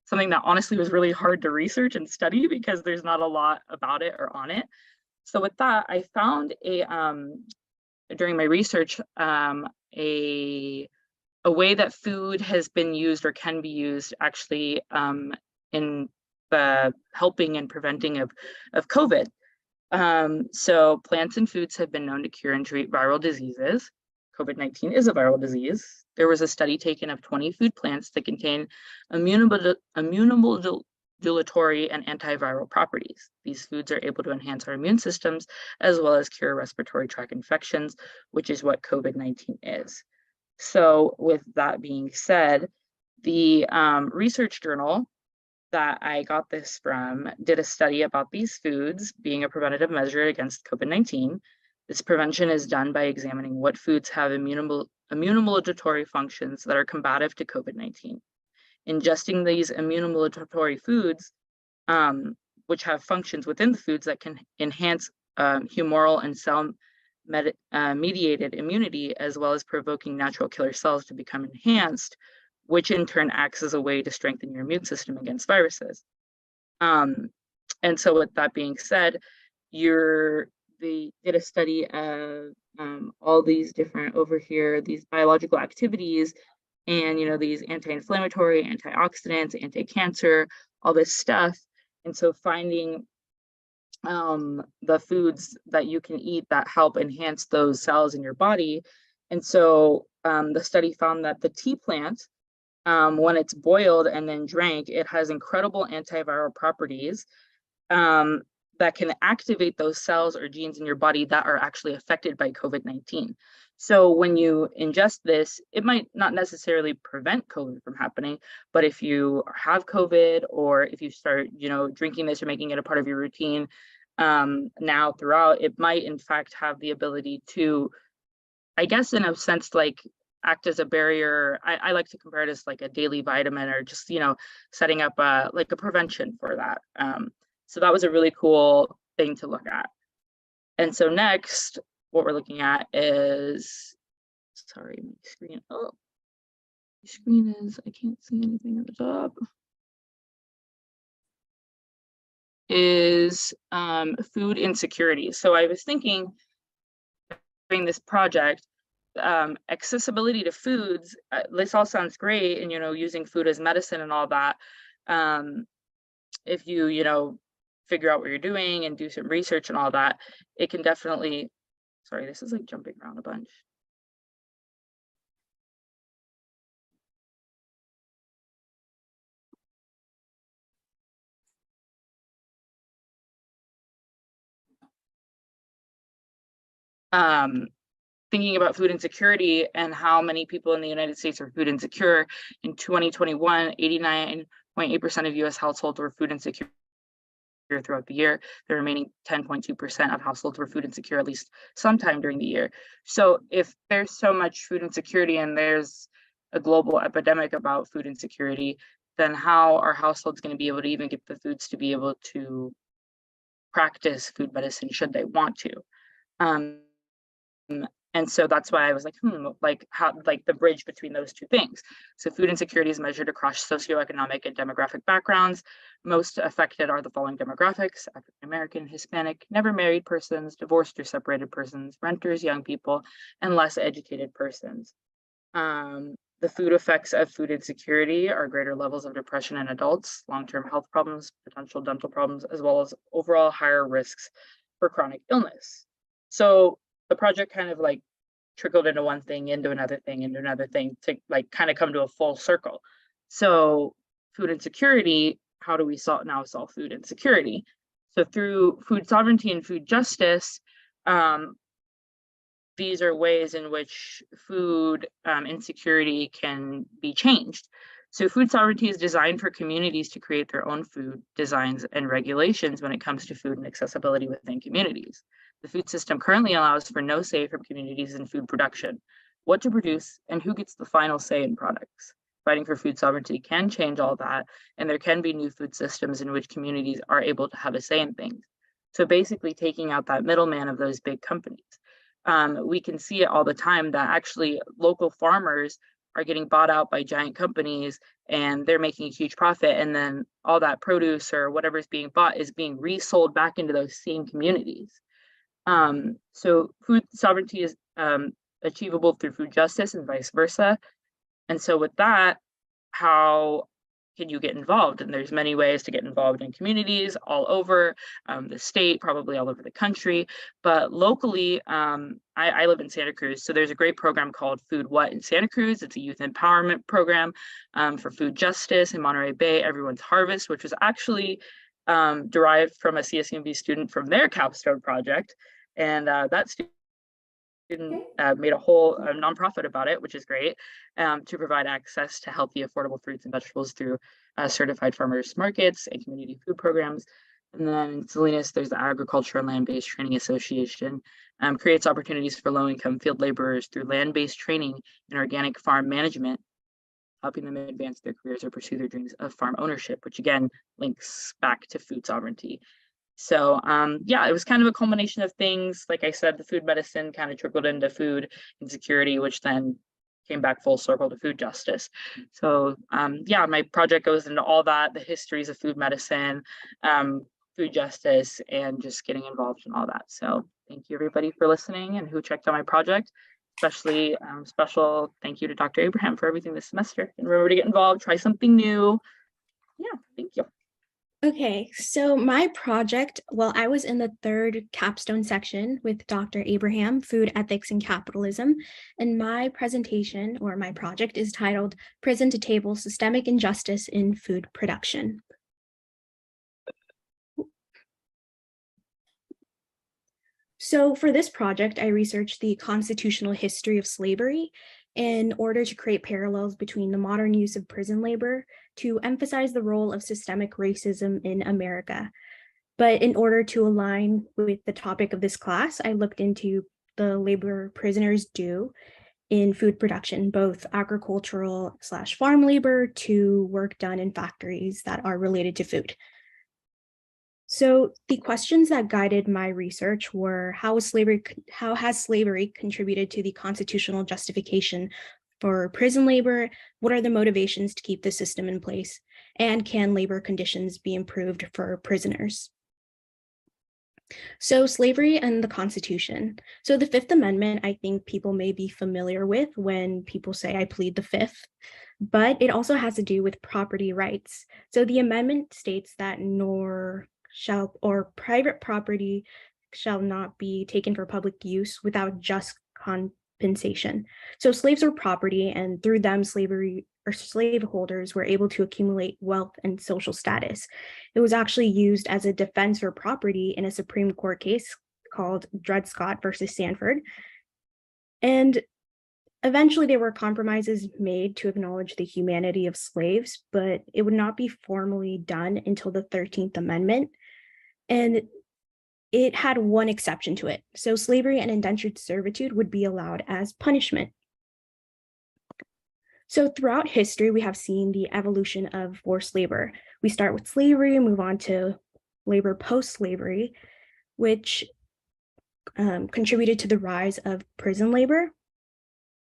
Speaker 11: something that honestly was really hard to research and study, because there's not a lot about it or on it. So with that, I found during my research, a way that food has been used or can be used actually in the helping and preventing of COVID. So plants and foods have been known to cure and treat viral diseases. COVID-19 is a viral disease. There was a study taken of 20 food plants that contain immunomodulatory and antiviral properties. These foods are able to enhance our immune systems as well as cure respiratory tract infections, which is what COVID-19 is. So with that being said, the research journal that I got this from did a study about these foods being a preventative measure against COVID-19. This prevention is done by examining what foods have immunomodulatory functions that are combative to COVID-19. Ingesting these immunomodulatory foods, which have functions within the foods that can enhance humoral and cell-mediated immunity, as well as provoking natural killer cells to become enhanced, which in turn acts as a way to strengthen your immune system against viruses. And so with that being said, they did a study of all these different over here, these biological activities and, these anti-inflammatory, antioxidants, anti-cancer, all this stuff. And so finding the foods that you can eat that help enhance those cells in your body. And so the study found that the tea plant, when it's boiled and then drank, it has incredible antiviral properties that can activate those cells or genes in your body that are actually affected by COVID-19. So when you ingest this, it might not necessarily prevent COVID from happening, but if you have COVID or if you start, drinking this or making it a part of your routine now throughout, it might in fact have the ability to, I guess in a sense, like act as a barrier. I like to compare it as like a daily vitamin or just, setting up like a prevention for that. So that was a really cool thing to look at. And so next, what we're looking at is, sorry, my screen. Oh, my screen is, I can't see anything at the top. Is food insecurity. So I was thinking during this project, accessibility to foods, this all sounds great, and using food as medicine and all that. If you figure out what you're doing and do some research and all that, it can definitely, sorry, this is like jumping around a bunch. Thinking about food insecurity and how many people in the United States are food insecure. In 2021, 89.8% of US households were food insecure throughout the year. The remaining 10.2% of households were food insecure at least sometime during the year. So if there's so much food insecurity and there's a global epidemic about food insecurity, then how are households going to be able to even get the foods to be able to practice food medicine should they want to? And so that's why I was like, how the bridge between those two things. So food insecurity is measured across socioeconomic and demographic backgrounds. Most affected are the following demographics: African American, Hispanic, never married persons, divorced or separated persons, renters, young people, and less educated persons. The food effects of food insecurity are greater levels of depression in adults, long-term health problems, potential dental problems, as well as overall higher risks for chronic illness. So the project kind of like trickled into one thing, into another thing, into another thing to like kind of come to a full circle. So food insecurity, how do we now solve food insecurity? So through food sovereignty and food justice, these are ways in which food insecurity can be changed. So food sovereignty is designed for communities to create their own food designs and regulations when it comes to food and accessibility within communities. The food system currently allows for no say from communities in food production, what to produce, and who gets the final say in products. Fighting for food sovereignty can change all that, and there can be new food systems in which communities are able to have a say in things. So basically taking out that middleman of those big companies. We can see it all the time that actually local farmers are getting bought out by giant companies and they're making a huge profit, and then all that produce or whatever is being bought is being resold back into those same communities. So food sovereignty is achievable through food justice and vice versa. And so with that, how can you get involved? And there's many ways to get involved in communities all over the state, probably all over the country. But locally, I live in Santa Cruz. So there's a great program called Food What in Santa Cruz. It's a youth empowerment program for food justice in Monterey Bay, Everyone's Harvest, which was actually derived from a CSUMB student from their Capstone project. And that student made a whole nonprofit about it, which is great, to provide access to healthy, affordable fruits and vegetables through certified farmers markets and community food programs. And then in Salinas, there's the Agriculture and Land-Based Training Association, creates opportunities for low-income field laborers through land-based training in organic farm management, helping them advance their careers or pursue their dreams of farm ownership, which again links back to food sovereignty. So yeah, it was kind of a culmination of things. Like I said, the food medicine kind of trickled into food insecurity, which then came back full circle to food justice. So yeah, my project goes into all that, the histories of food medicine, food justice and just getting involved in all that. So thank you everybody for listening and who checked out my project. Especially special thank you to Dr. Abraham for everything this semester. And remember to get involved, try something new. Yeah, thank you.
Speaker 12: Okay, so my project, well, I was in the third capstone section with Dr. Abraham, Food Ethics and Capitalism, and my presentation or my project is titled Prison to Table: Systemic Injustice in Food Production. So for this project, I researched the constitutional history of slavery in order to create parallels between the modern use of prison labor to emphasize the role of systemic racism in America. But in order to align with the topic of this class, I looked into the labor prisoners do in food production, both agricultural/farm labor to work done in factories that are related to food. So the questions that guided my research were, how has slavery contributed to the constitutional justification for prison labor? What are the motivations to keep the system in place? And can labor conditions be improved for prisoners? So slavery and the Constitution. So the Fifth Amendment, I think people may be familiar with when people say I plead the Fifth, but it also has to do with property rights. So the amendment states that private property shall not be taken for public use without just compensation. So slaves were property, and through them, slaveholders were able to accumulate wealth and social status. It was actually used as a defense for property in a Supreme Court case called Dred Scott versus Sanford. And eventually there were compromises made to acknowledge the humanity of slaves, but it would not be formally done until the 13th Amendment. And it had one exception to it. So slavery and indentured servitude would be allowed as punishment. So throughout history, we have seen the evolution of forced labor. We start with slavery and move on to labor post-slavery, which contributed to the rise of prison labor.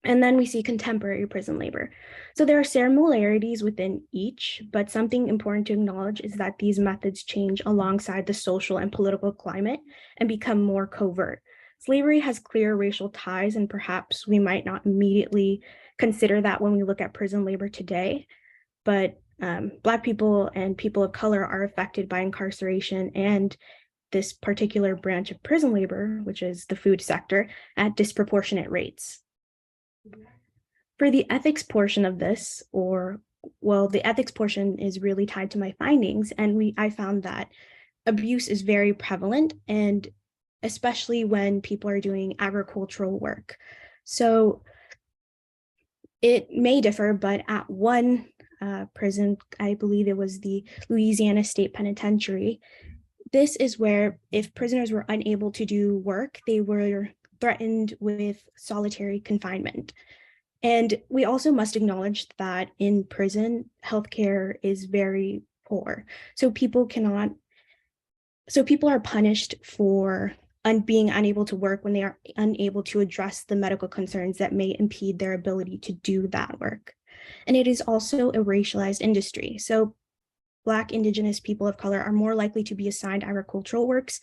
Speaker 12: And then we see contemporary prison labor. So there are similarities within each, but something important to acknowledge is that these methods change alongside the social and political climate and become more covert. Slavery has clear racial ties, and perhaps we might not immediately consider that when we look at prison labor today, but Black people and people of color are affected by incarceration and this particular branch of prison labor, which is the food sector, at disproportionate rates. For the ethics portion of this, the ethics portion is really tied to my findings, and I found that abuse is very prevalent, and especially when people are doing agricultural work. So it may differ, but at one prison, I believe it was the Louisiana State Penitentiary, this is where if prisoners were unable to do work, they were threatened with solitary confinement. And we also must acknowledge that in prison, healthcare is very poor. So people are punished for being unable to work when they are unable to address the medical concerns that may impede their ability to do that work. And it is also a racialized industry. So Black, Indigenous, people of color are more likely to be assigned agricultural works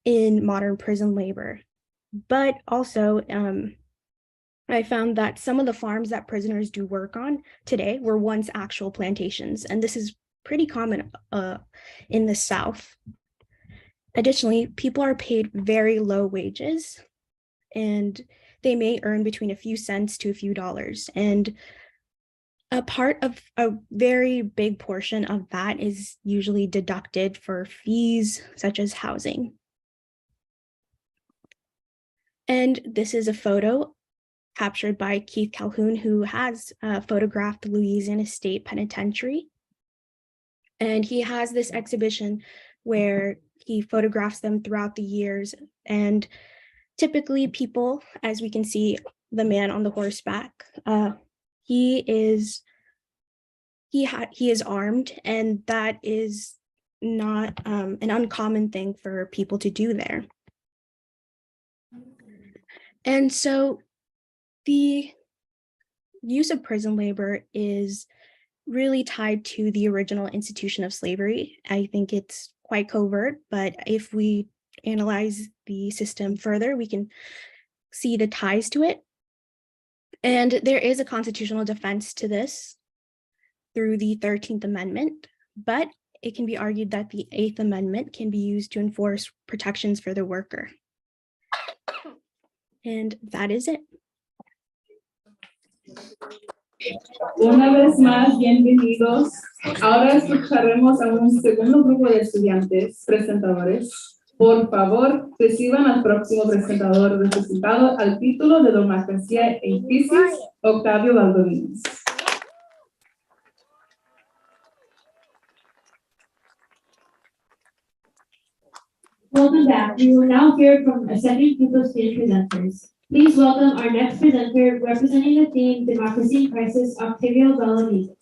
Speaker 12: in modern prison labor. But also, I found that some of the farms that prisoners do work on today were once actual plantations, and this is pretty common in the South. Additionally, people are paid very low wages, and they may earn between a few cents to a few dollars. And a very big portion of that is usually deducted for fees such as housing. And this is a photo captured by Keith Calhoun, who has photographed the Louisiana State Penitentiary. And he has this exhibition where he photographs them throughout the years. And typically people, as we can see, the man on the horseback, he is armed, and that is not an uncommon thing for people to do there. And so the use of prison labor is really tied to the original institution of slavery. I think it's quite covert, but if we analyze the system further, we can see the ties to it. And there is a constitutional defense to this through the 13th Amendment, but it can be argued that the 8th Amendment can be used to enforce protections for the worker. And that is it.
Speaker 1: Una vez más, bienvenidos. Ahora escucharemos a un segundo grupo de estudiantes presentadores. Por favor, reciban al próximo presentador resucitado al título de Democracia en Crisis, Octavio Valdovinos.
Speaker 2: Welcome back. We will now hear from a second group of student presenters. Please welcome our next presenter representing the theme Democracy in Crisis, Octavio Valdovinos.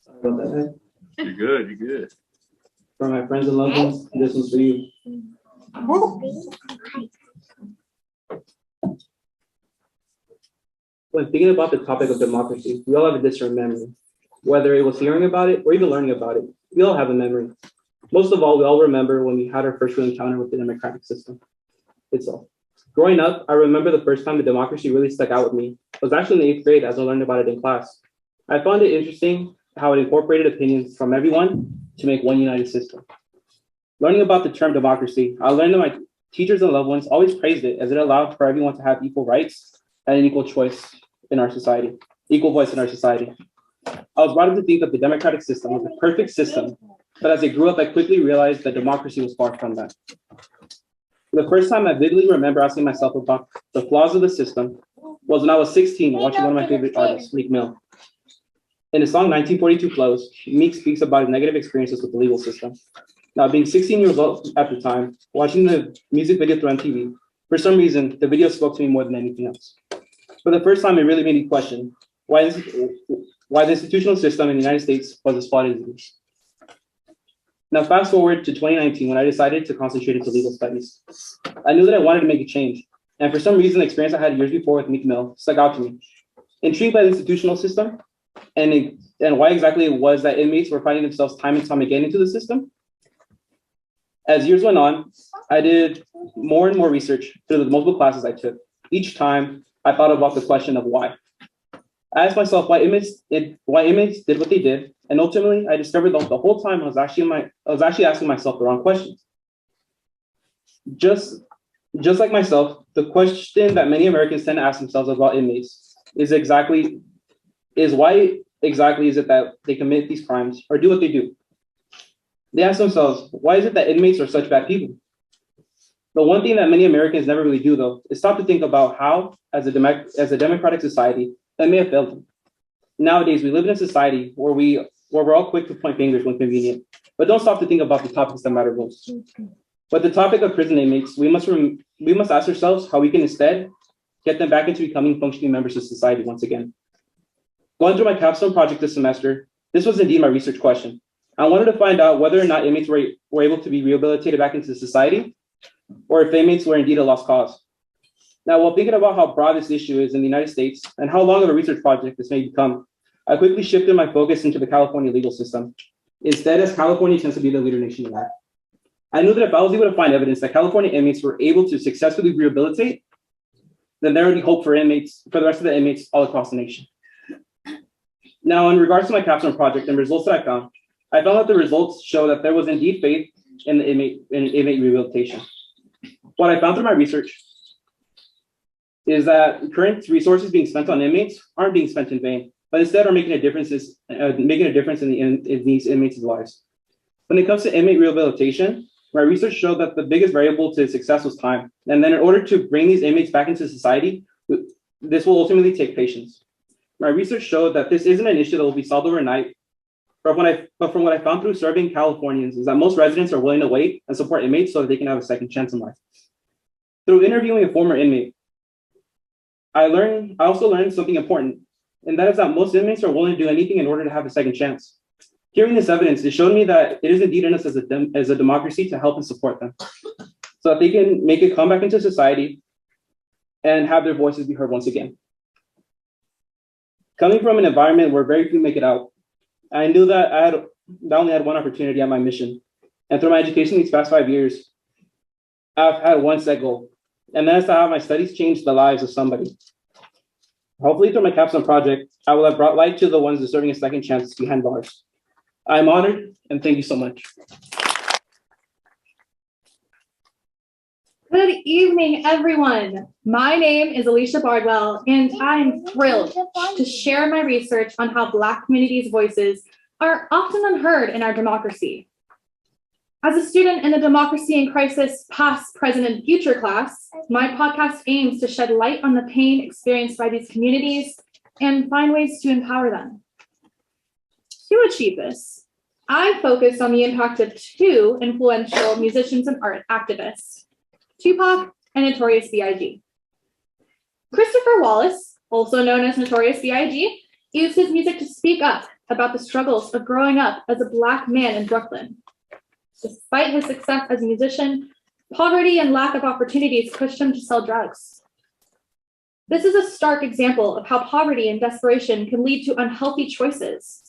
Speaker 3: Sorry about that.
Speaker 13: You're good, you're good.
Speaker 3: For my friends and loved ones, this one's for you. When thinking about the topic of democracy, we all have a discerned memory. Whether it was hearing about it or even learning about it, we all have a memory. Most of all, we all remember when we had our first real encounter with the democratic system itself. Growing up, I remember the first time the democracy really stuck out with me. It was actually in the 8th grade as I learned about it in class. I found it interesting how it incorporated opinions from everyone to make one united system. Learning about the term democracy, I learned that my teachers and loved ones always praised it as it allowed for everyone to have equal rights and an equal choice in our society, equal voice in our society. I was brought up to think that the democratic system was a perfect system, but as I grew up, I quickly realized that democracy was far from that. For the first time I vividly remember asking myself about the flaws of the system was when I was 16 watching one of my favorite artists, Meek Mill. In the song 1942 Flows, Meek speaks about his negative experiences with the legal system. Now, being 16 years old at the time, watching the music video through MTV, for some reason, the video spoke to me more than anything else. For the first time, it really made me question why the institutional system in the United States was as flawed as it is. Now, fast forward to 2019, when I decided to concentrate into legal studies. I knew that I wanted to make a change. And for some reason, the experience I had years before with Meek Mill stuck out to me. Intrigued by the institutional system and why exactly it was that inmates were finding themselves time and time again into the system. As years went on, I did more and more research through the multiple classes I took. Each time, I thought about the question of why. I asked myself why inmates did what they did, and ultimately, I discovered that the whole time I was actually asking myself the wrong questions. Just like myself, the question that many Americans tend to ask themselves about inmates is why exactly is it that they commit these crimes or do what they do? They ask themselves, why is it that inmates are such bad people? The one thing that many Americans never really do, though, is stop to think about how, as a democratic society, that may have failed them. Nowadays, we live in a society where we're all quick to point fingers when convenient, but don't stop to think about the topics that matter most. But the topic of prison inmates, we must ask ourselves how we can instead get them back into becoming functioning members of society once again. Going through my capstone project this semester, this was indeed my research question. I wanted to find out whether or not inmates were able to be rehabilitated back into society, or if inmates were indeed a lost cause. Now, while thinking about how broad this issue is in the United States and how long of a research project this may become, I quickly shifted my focus into the California legal system. Instead, as California tends to be the leader nationwide. I knew that if I was able to find evidence that California inmates were able to successfully rehabilitate, then there would be hope for the rest of the inmates all across the nation. Now, in regards to my capstone project and results that I found that the results show that there was indeed faith in inmate rehabilitation. What I found through my research is that current resources being spent on inmates aren't being spent in vain, but instead are making a difference in these inmates' lives. When it comes to inmate rehabilitation, my research showed that the biggest variable to success was time. And then in order to bring these inmates back into society, this will ultimately take patience. My research showed that this isn't an issue that will be solved overnight, but from what I found through serving Californians is that most residents are willing to wait and support inmates so that they can have a second chance in life. Through interviewing a former inmate, I also learned something important, and that is that most inmates are willing to do anything in order to have a second chance. Hearing this evidence, it showed me that it is indeed in us as a democracy to help and support them.
Speaker 13: so that they can make a comeback into society and have their voices be heard once again. Coming from an environment where very few make it out, I knew that I only had one opportunity at my mission. And through my education these past 5 years, I've had one set goal, and that is to have my studies change the lives of somebody. Hopefully through my Capstone project, I will have brought light to the ones deserving a second chance behind bars. I'm honored, and thank you so much.
Speaker 14: Good evening, everyone. My name is Alicia Bardwell, and I'm thrilled to share my research on how Black communities' voices are often unheard in our democracy. As a student in the Democracy in Crisis Past, Present, and Future class, my podcast aims to shed light on the pain experienced by these communities and find ways to empower them. To achieve this, I focused on the impact of two influential musicians and art activists, Tupac and Notorious B.I.G. Christopher Wallace, also known as Notorious B.I.G., used his music to speak up about the struggles of growing up as a Black man in Brooklyn. Despite his success as a musician, poverty and lack of opportunities pushed him to sell drugs. This is a stark example of how poverty and desperation can lead to unhealthy choices.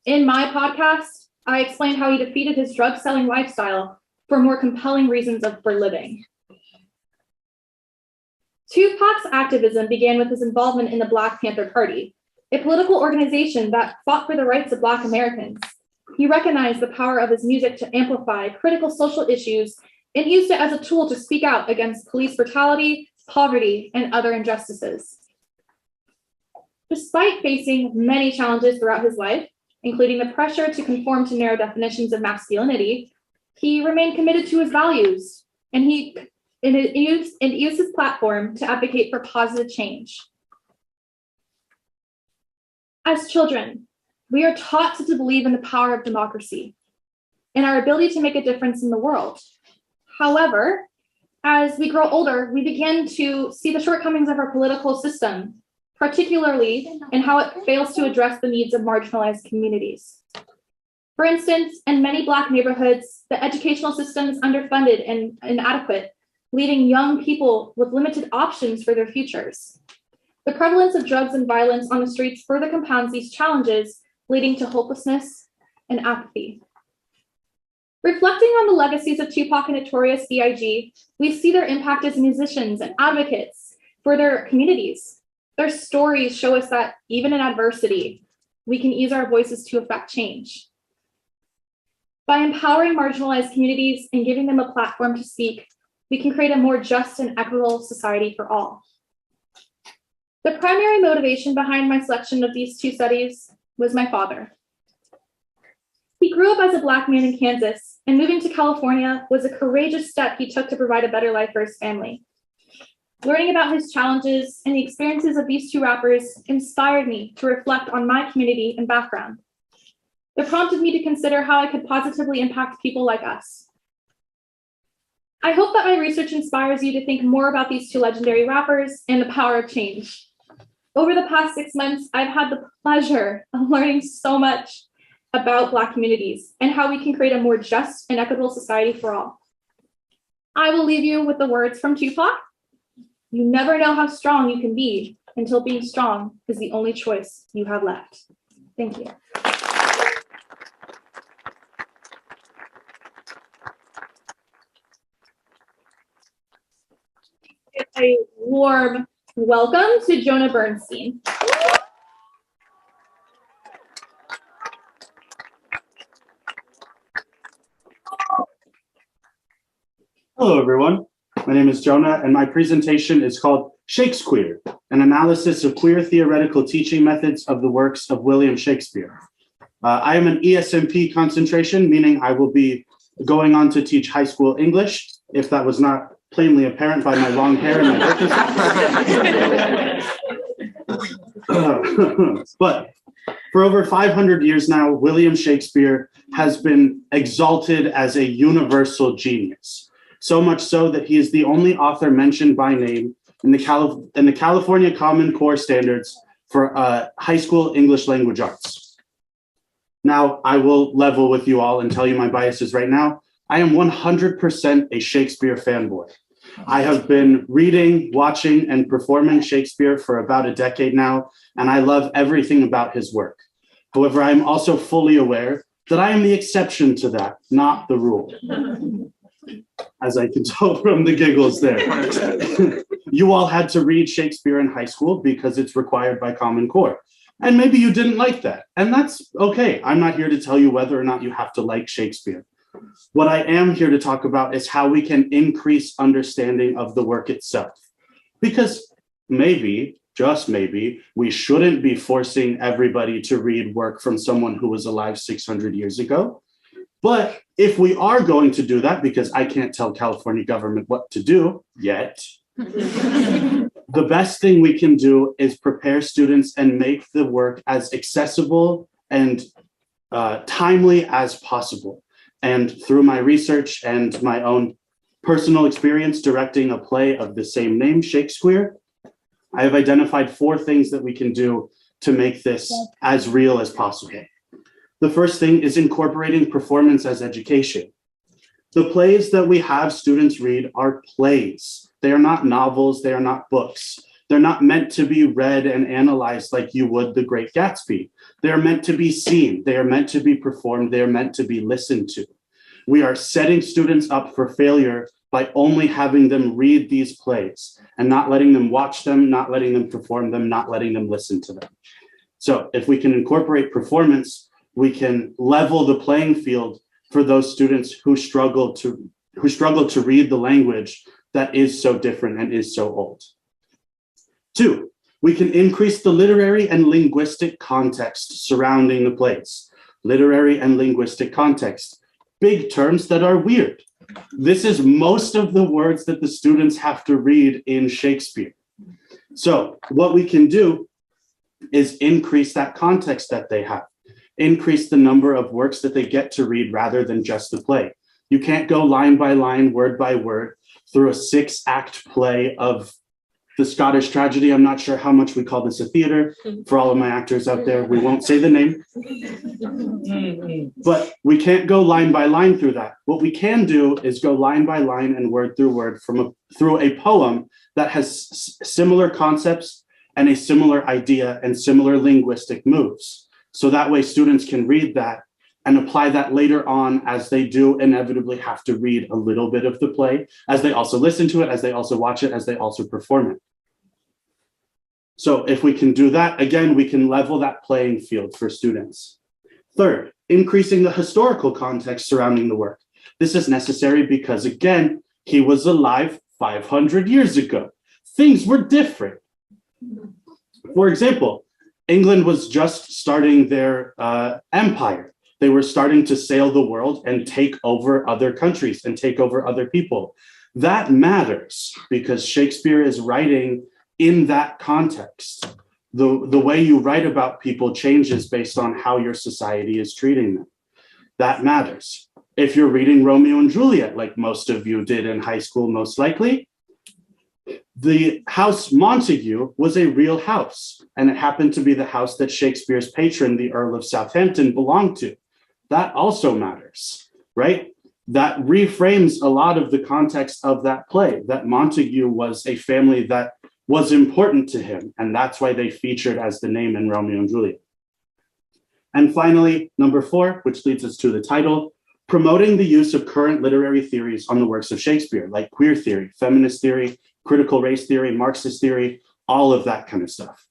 Speaker 14: In my podcast, I explained how he defeated his drug-selling lifestyle for more compelling reasons for living. Tupac's activism began with his involvement in the Black Panther Party, a political organization that fought for the rights of Black Americans. He recognized the power of his music to amplify critical social issues and used it as a tool to speak out against police brutality, poverty, and other injustices. Despite facing many challenges throughout his life, including the pressure to conform to narrow definitions of masculinity, he remained committed to his values, and he used his platform to advocate for positive change. As children, we are taught to believe in the power of democracy and our ability to make a difference in the world. However, as we grow older, we begin to see the shortcomings of our political system, particularly in how it fails to address the needs of marginalized communities. For instance, in many Black neighborhoods, the educational system is underfunded and inadequate, leaving young people with limited options for their futures. The prevalence of drugs and violence on the streets further compounds these challenges, leading to hopelessness and apathy. Reflecting on the legacies of Tupac and Notorious B.I.G., we see their impact as musicians and advocates for their communities. Their stories show us that even in adversity, we can use our voices to affect change. By empowering marginalized communities and giving them a platform to speak, we can create a more just and equitable society for all. The primary motivation behind my selection of these two studies was my father. He grew up as a Black man in Kansas, and moving to California was a courageous step he took to provide a better life for his family. Learning about his challenges and the experiences of these two rappers inspired me to reflect on my community and background. It prompted me to consider how I could positively impact people like us. I hope that my research inspires you to think more about these two legendary rappers and the power of change. Over the past 6 months, I've had the pleasure of learning so much about Black communities and how we can create a more just and equitable society for all. I will leave you with the words from Tupac. You never know how strong you can be until being strong is the only choice you have left. Thank you. A warm welcome to Jonah Bernstein.
Speaker 15: Hello, everyone. My name is Jonah, and my presentation is called Shakespeare, an analysis of queer theoretical teaching methods of the works of William Shakespeare. I am an ESMP concentration, meaning I will be going on to teach high school English, if that was not plainly apparent by my long hair and my purpose. But for over 500 years now, William Shakespeare has been exalted as a universal genius. So much so that he is the only author mentioned by name in the California Common Core standards for high school English language arts. Now, I will level with you all and tell you my biases right now. I am 100% a Shakespeare fanboy. I have been reading, watching, and performing Shakespeare for about a decade now, and I love everything about his work. However, I am also fully aware that I am the exception to that, not the rule. As I can tell from the giggles there. You all had to read Shakespeare in high school because it's required by Common Core. And maybe you didn't like that, and that's okay. I'm not here to tell you whether or not you have to like Shakespeare. What I am here to talk about is how we can increase understanding of the work itself. Because maybe, just maybe, we shouldn't be forcing everybody to read work from someone who was alive 600 years ago. But if we are going to do that, because I can't tell California government what to do yet, the best thing we can do is prepare students and make the work as accessible and timely as possible. And through my research and my own personal experience directing a play of the same name, Shakespeare, I have identified 4 things that we can do to make this as real as possible. The first thing is incorporating performance as education. The plays that we have students read are plays. They are not novels, they are not books. They're not meant to be read and analyzed like you would The Great Gatsby. They are meant to be seen, they are meant to be performed, they are meant to be listened to. We are setting students up for failure by only having them read these plays and not letting them watch them, not letting them perform them, not letting them listen to them. So if we can incorporate performance, we can level the playing field for those students who struggle to read the language that is so different and is so old. 2, we can increase the literary and linguistic context surrounding the plays. Literary and linguistic context, big terms that are weird. This is most of the words that the students have to read in Shakespeare. So what we can do is increase that context that they have, increase the number of works that they get to read rather than just the play. You can't go line by line, word by word through a 6-act play of the Scottish tragedy. I'm not sure how much we call this a theater. For all of my actors out there, we won't say the name. But we can't go line by line through that. What we can do is go line by line and word through word through a poem that has similar concepts and a similar idea and similar linguistic moves. So that way students can read that and apply that later on as they do inevitably have to read a little bit of the play, as they also listen to it, as they also watch it, as they also perform it. So if we can do that, again, we can level that playing field for students. Third, increasing the historical context surrounding the work. This is necessary because, again, he was alive 500 years ago. Things were different. For example, England was just starting their empire. They were starting to sail the world and take over other countries and take over other people. That matters because Shakespeare is writing in that context. The way you write about people changes based on how your society is treating them. That matters. If you're reading Romeo and Juliet, like most of you did in high school, most likely, the house Montague was a real house, and it happened to be the house that Shakespeare's patron, the Earl of Southampton, belonged to. That also matters, right? That reframes a lot of the context of that play, that Montague was a family that was important to him, and that's why they featured as the name in Romeo and Juliet. And finally, number 4, which leads us to the title, promoting the use of current literary theories on the works of Shakespeare, like queer theory, feminist theory, critical race theory, Marxist theory, all of that kind of stuff.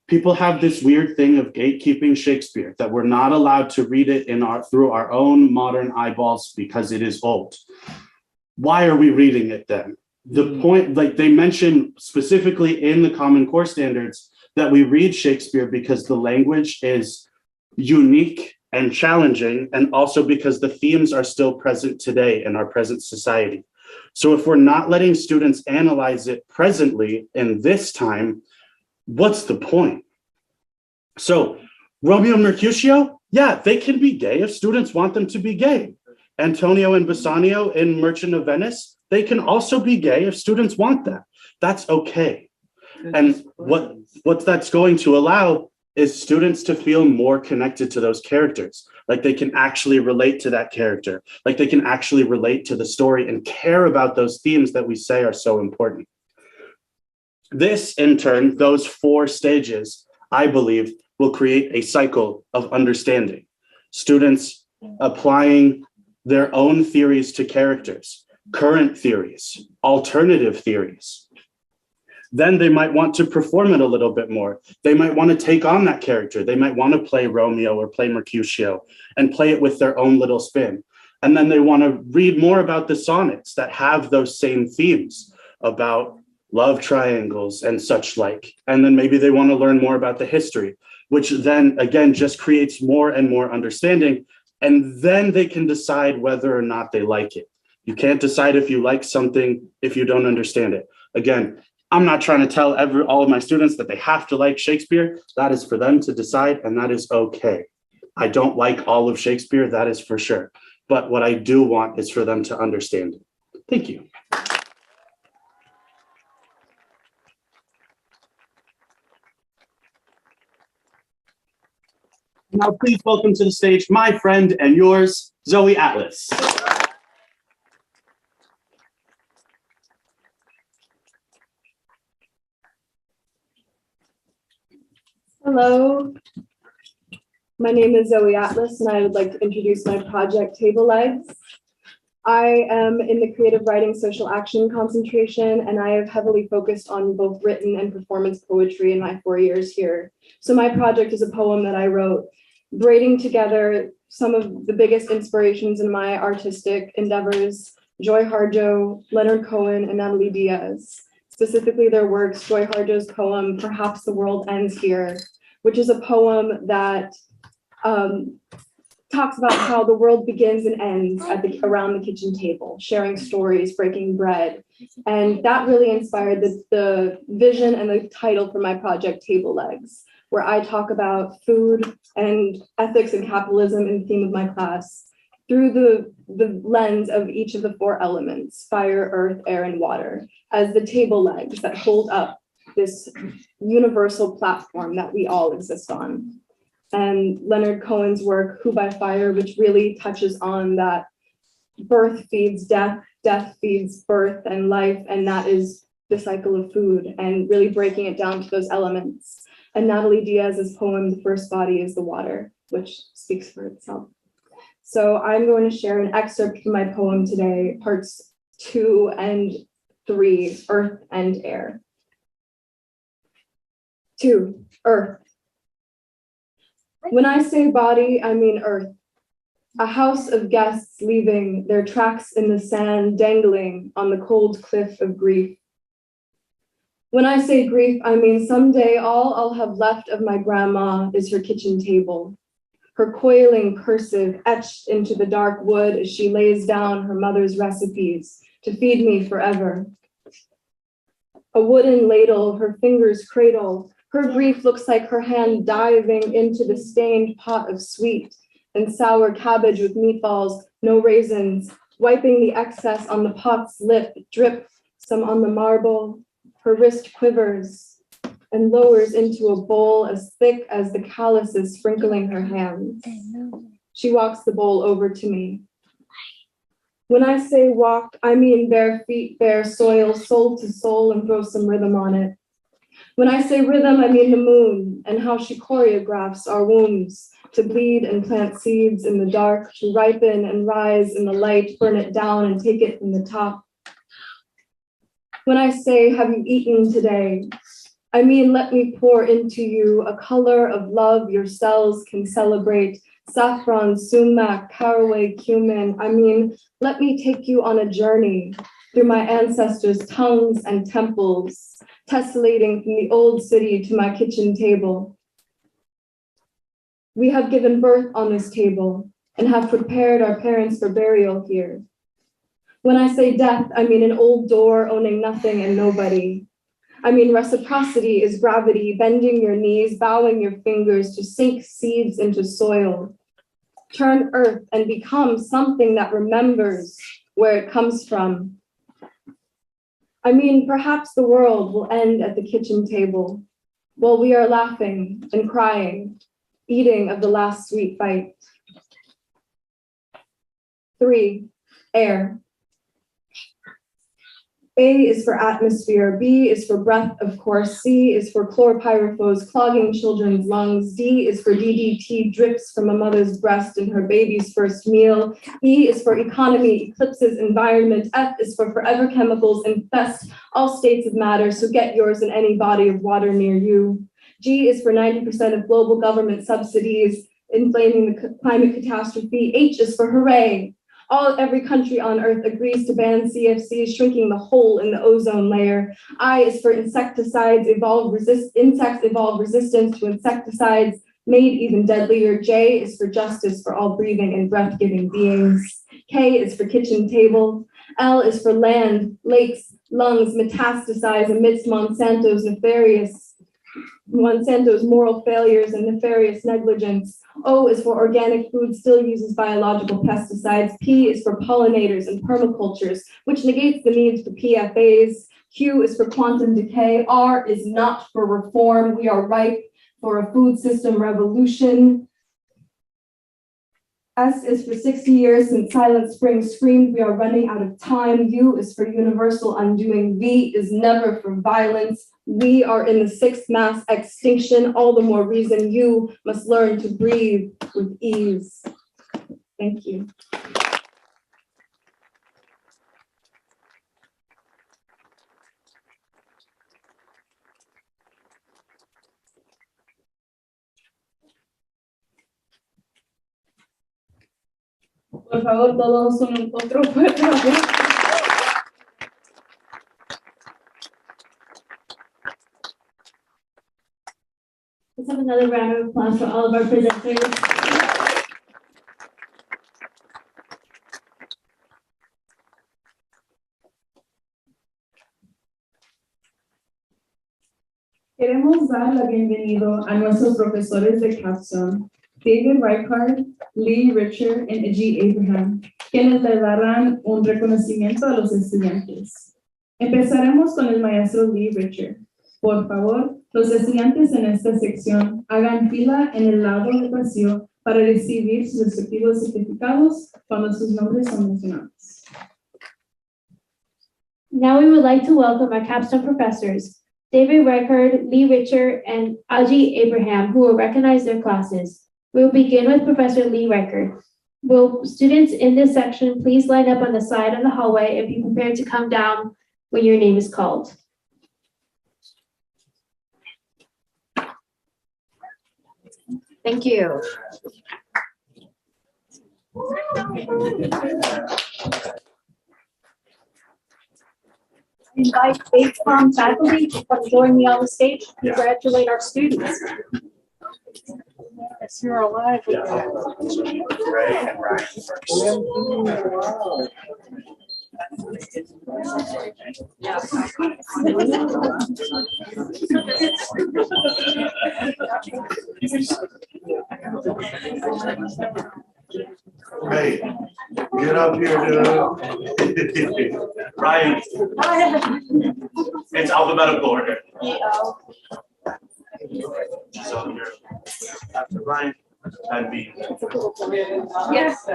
Speaker 15: People have this weird thing of gatekeeping Shakespeare, that we're not allowed to read it through our own modern eyeballs because it is old. Why are we reading it then? The point, like they mention specifically in the Common Core standards, that we read Shakespeare because the language is unique and challenging, and also because the themes are still present today in our present society. So if we're not letting students analyze it presently in this time, what's the point? So Romeo and Mercutio, yeah, they can be gay if students want them to be gay. Antonio and Bassanio in Merchant of Venice, they can also be gay if students want that. That's okay. And what that's going to allow is students to feel more connected to those characters, like they can actually relate to that character, like they can actually relate to the story and care about those themes that we say are so important. This, in turn, those 4 stages, I believe, will create a cycle of understanding. Students applying their own theories to characters, current theories, alternative theories. Then they might want to perform it a little bit more. They might want to take on that character. They might want to play Romeo or play Mercutio and play it with their own little spin. And then they want to read more about the sonnets that have those same themes about love triangles and such like. And then maybe they want to learn more about the history, which then again just creates more and more understanding. And then they can decide whether or not they like it. You can't decide if you like something if you don't understand it. Again, I'm not trying to tell all of my students that they have to like Shakespeare. That is for them to decide, and that is okay. I don't like all of Shakespeare, that is for sure. But what I do want is for them to understand it. Thank you. Now, please welcome to the stage my friend and yours, Zoe Atlas.
Speaker 5: Hello, my name is Zoe Atlas, and I would like to introduce my project, Table Legs. I am in the creative writing social action concentration, and I have heavily focused on both written and performance poetry in my 4 years here. So my project is a poem that I wrote, braiding together some of the biggest inspirations in my artistic endeavors, Joy Harjo, Leonard Cohen, and Natalie Diaz. Specifically their works, Joy Harjo's poem, Perhaps the World Ends Here, which is a poem that talks about how the world begins and ends around the kitchen table, sharing stories, breaking bread. And that really inspired the vision and the title for my project, Table Legs, where I talk about food and ethics and capitalism in the theme of my class through the lens of each of the 4 elements, fire, earth, air, and water, as the table legs that hold up this universal platform that we all exist on. And Leonard Cohen's work, Who by Fire, which really touches on that birth feeds death, death feeds birth and life, and that is the cycle of food, and really breaking it down to those elements. And Natalie Diaz's poem, The First Body is the Water, which speaks for itself. So I'm going to share an excerpt from my poem today, parts 2 and 3, Earth and Air. 2, Earth. When I say body, I mean earth. A house of guests leaving their tracks in the sand, dangling on the cold cliff of grief. When I say grief, I mean someday all I'll have left of my grandma is her kitchen table, her coiling cursive etched into the dark wood as she lays down her mother's recipes to feed me forever. A wooden ladle, her fingers cradle. Her grief looks like her hand diving into the stained pot of sweet and sour cabbage with meatballs, no raisins, wiping the excess on the pot's lip, drip some on the marble. Her wrist quivers and lowers into a bowl as thick as the calluses sprinkling her hands. She walks the bowl over to me. When I say walk, I mean bare feet, bare soil, soul to soul, and throw some rhythm on it. When I say rhythm, I mean the moon and how she choreographs our wombs to bleed and plant seeds in the dark, to ripen and rise in the light, burn it down and take it from the top. When I say, have you eaten today? I mean, let me pour into you a color of love your cells can celebrate. Saffron, sumac, caraway, cumin. I mean, let me take you on a journey through my ancestors' tongues and temples, tessellating from the old city to my kitchen table. We have given birth on this table and have prepared our parents for burial here. When I say death, I mean an old door owning nothing and nobody. I mean reciprocity is gravity, bending your knees, bowing your fingers to sink seeds into soil. Turn earth and become something that remembers where it comes from. I mean, perhaps the world will end at the kitchen table. while we are laughing and crying, eating of the last sweet fight. 3, air. A is for atmosphere, B is for breath, of course, C is for chlorpyrifos clogging children's lungs, D is for DDT drips from a mother's breast in her baby's first meal, E is for economy, eclipses environment, F is for forever chemicals infest all states of matter, so get yours in any body of water near you. G is for 90% of global government subsidies inflaming the climate catastrophe. H is for hooray. Every country on earth agrees to ban CFCs, shrinking the hole in the ozone layer. I is for insecticides, insects evolve resistance to insecticides, made even deadlier. J is for justice for all breathing and breath-giving beings. K is for kitchen table. L is for land, lakes, lungs metastasize amidst Monsanto's moral failures and nefarious negligence. O is for organic food still uses biological pesticides. P is for pollinators and permacultures, which negates the needs for PFAs. Q is for quantum decay. R is not for reform. We are ripe for a food system revolution. S is for 60 years since Silent Spring screamed, we are running out of time. U is for universal undoing. V is never for violence. We are in the 6th mass extinction. All the more reason you must learn to breathe with ease. Thank you.
Speaker 1: Por favor, todos son otro fuerte aplauso.
Speaker 2: Let's have another round of applause for all of our presenters.
Speaker 1: Queremos dar la bienvenida a nuestros profesores de Capstone, David Reichardt, Lee Richard y G. Abraham, quienes le darán un reconocimiento a los estudiantes. Empezaremos con el maestro Lee Richard. Por favor, los estudiantes en esta sección hagan fila en el lado del vacío para recibir sus respectivos certificados cuando sus nombres son mencionados.
Speaker 2: Now we would like to welcome our Capstone professors, David Reichardt, Lee Richard, and Aji Abraham, who will recognize their classes. We will begin with Professor Lee Reichardt. Will students in this section please line up on the side of the hallway and be prepared to come down when your name is called.
Speaker 16: Thank you. Invite ACOM faculty to come join me on the stage to congratulate our students. Yes, you're alive.
Speaker 15: Hey, get up here, dude. Ryan. It's alphabetical order. So here, after Ryan, that'd be.
Speaker 16: Yes.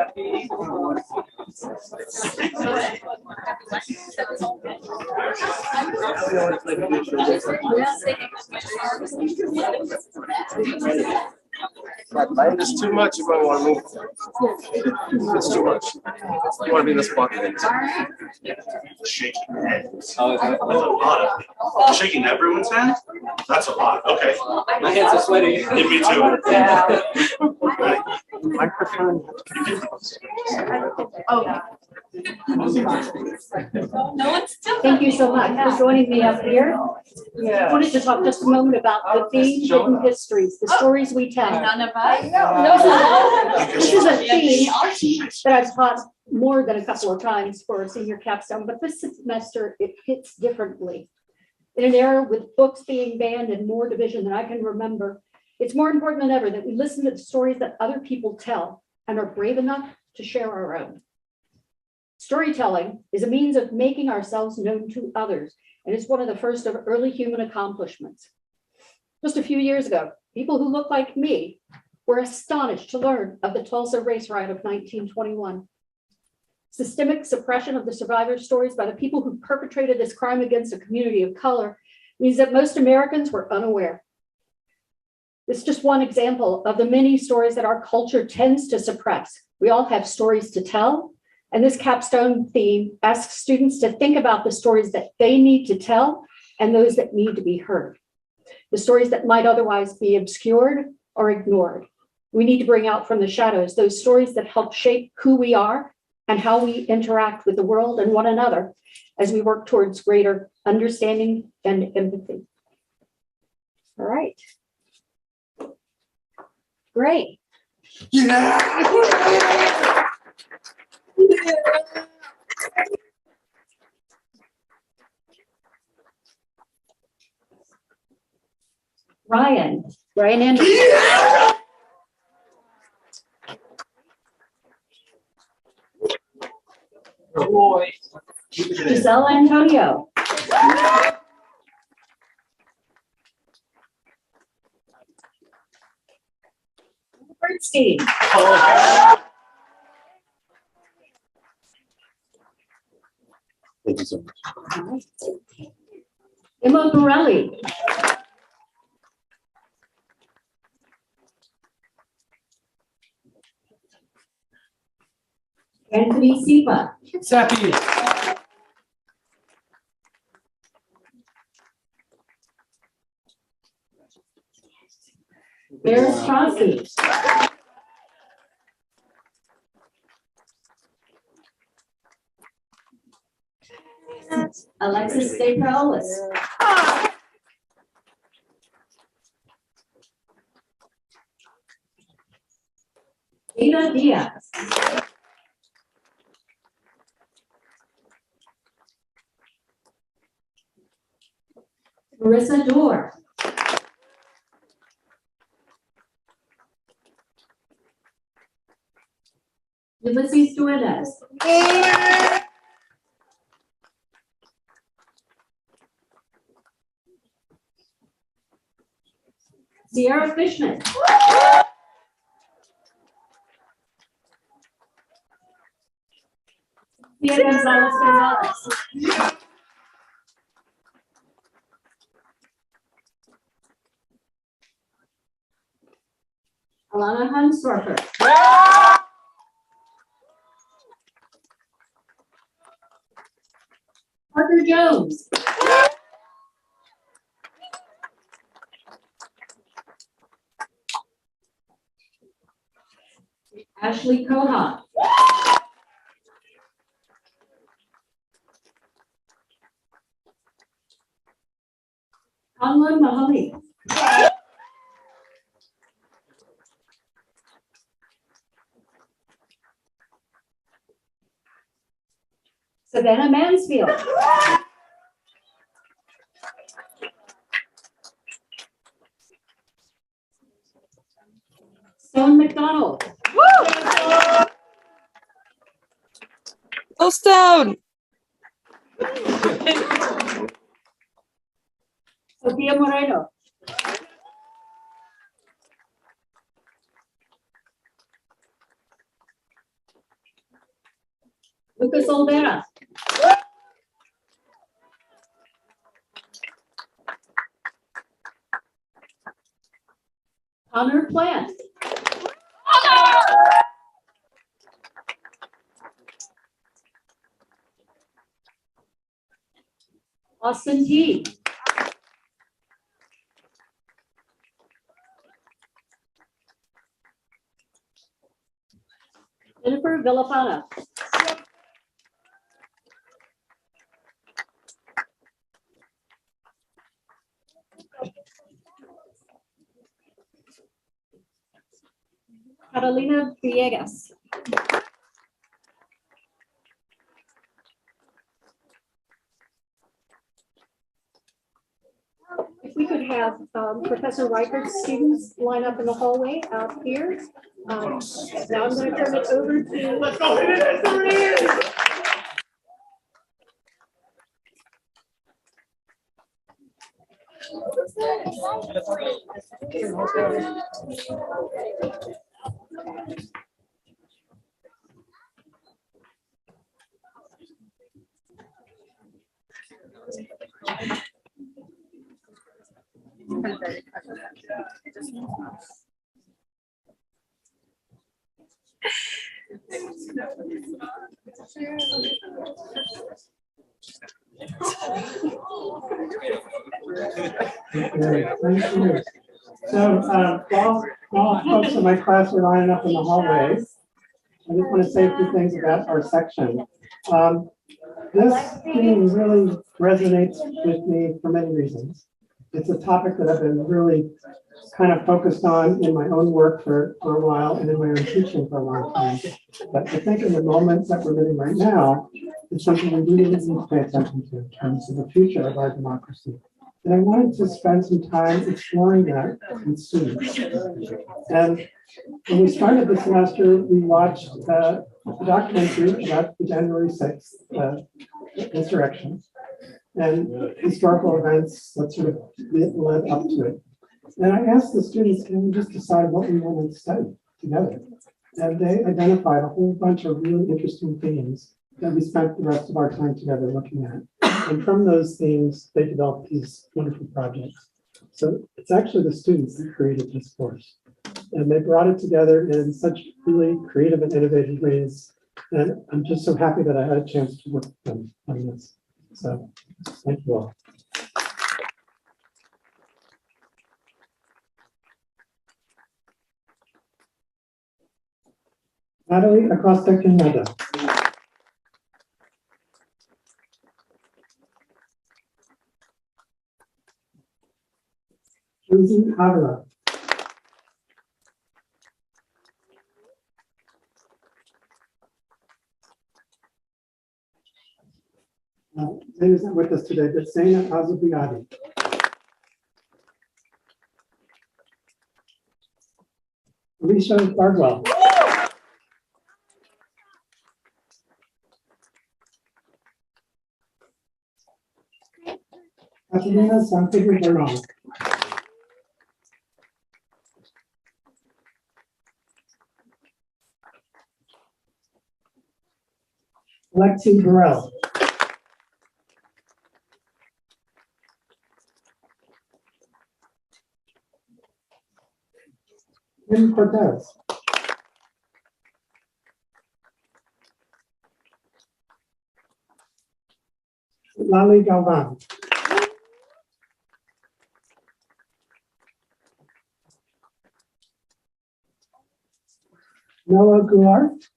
Speaker 17: Light is too much if I want to move. It's too much. You want to be in this spot.
Speaker 15: Shaking hands. Oh, that's a lot of shaking everyone's hand? That's a lot. Okay.
Speaker 3: My hands are sweaty.
Speaker 15: Yeah, me too. Ready?
Speaker 17: Microphone.
Speaker 16: Oh. Thank you so much for joining me up here. I wanted to talk just a moment about the theme, hidden histories, the stories we tell. None of us. This is a theme that I've taught more than a couple of times for a senior capstone, but this semester it hits differently. In an era with books being banned and more division than I can remember, it's more important than ever that we listen to the stories that other people tell and are brave enough to share our own. Storytelling is a means of making ourselves known to others, and it's one of the first of early human accomplishments. Just a few years ago, people who look like me were astonished to learn of the Tulsa race riot of 1921. Systemic suppression of the survivor stories by the people who perpetrated this crime against a community of color means that most Americans were unaware. This is just one example of the many stories that our culture tends to suppress. We all have stories to tell, and this capstone theme asks students to think about the stories that they need to tell and those that need to be heard. The stories that might otherwise be obscured or ignored. We need to bring out from the shadows those stories that help shape who we are and how we interact with the world and one another as we work towards greater understanding and empathy. All right. Great. Yeah. Ryan Anderson. Yeah.
Speaker 17: Boy.
Speaker 16: Giselle Antonio. Bernstein.
Speaker 15: Thank you so much.
Speaker 16: Emma Borelli. Anthony Sipa.
Speaker 17: Sappy.
Speaker 16: Bear Straussy. Alexis De Paolis. Ina Diaz. Marissa Dorr. Ulysses Duenas. Sierra Fishman. Tia Gonzalez. Alana Hansdorfer. Parker Jones. Ashley Koha. Conlon Mahali. Savannah Mansfield. Stone McDonald.
Speaker 18: Go Stone!
Speaker 16: Sofia Moreno. Lucas Olvera. Connor Plant. Austin T. Jennifer Villapana. Catalina Villegas. If we could have Professor Reichert's students line up in the hallway out here. Now I'm going to turn it over to. Let's go. There it is.
Speaker 19: Okay, thank you. So while folks in my class are lining up in the hallways, I just want to say a few things about our section. This theme really resonates with me for many reasons. It's a topic that I've been really kind of focused on in my own work for a while and in my own teaching for a long time. But I think in the moments that we're living right now, it's something we really need to pay attention to in terms of the future of our democracy. And I wanted to spend some time exploring that with students. And when we started the semester, we watched a documentary about the January 6th insurrection and historical events that sort of led up to it. And I asked the students, can we just decide what we want to study together? And they identified a whole bunch of really interesting themes that we spent the rest of our time together looking at. And from those themes, they developed these wonderful projects. So it's actually the students that created this course. And they brought it together in such really creative and innovative ways. And I'm just so happy that I had a chance to work with them on this. So thank you all. Natalie Acosta-Quinada. Susan Avila. Zayn isn't with us today, but Zaina Azubiadi. Alicia Bardwell. Catalina Sanfilippo. Alexi Burrell. Kim Cortez. Lali Galvan. Noah Goulart.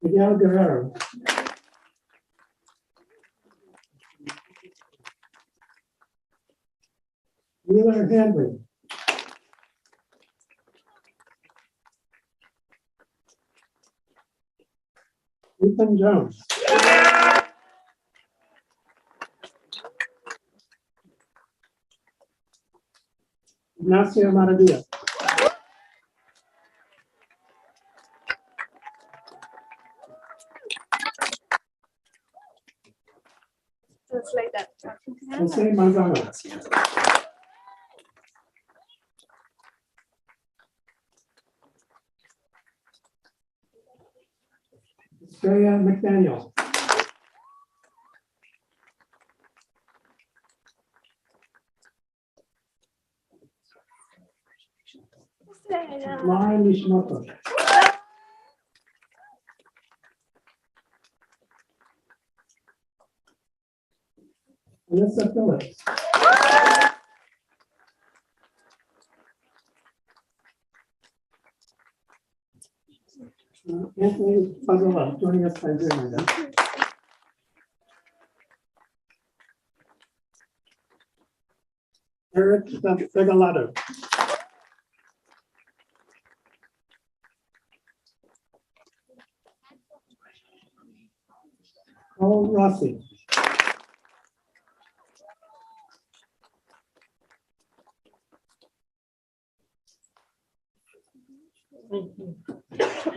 Speaker 19: Miguel Guerrero. Wheeler Handley. Ethan Jones. Ignacio Maravilla.
Speaker 14: Just like that.
Speaker 19: Jose Manzano. Estrella McDaniel. Lauren Nishimoto. Alyssa Phillips. Anthony Faziola joining us by Zoom. Eric Regalado. Paul Rossi.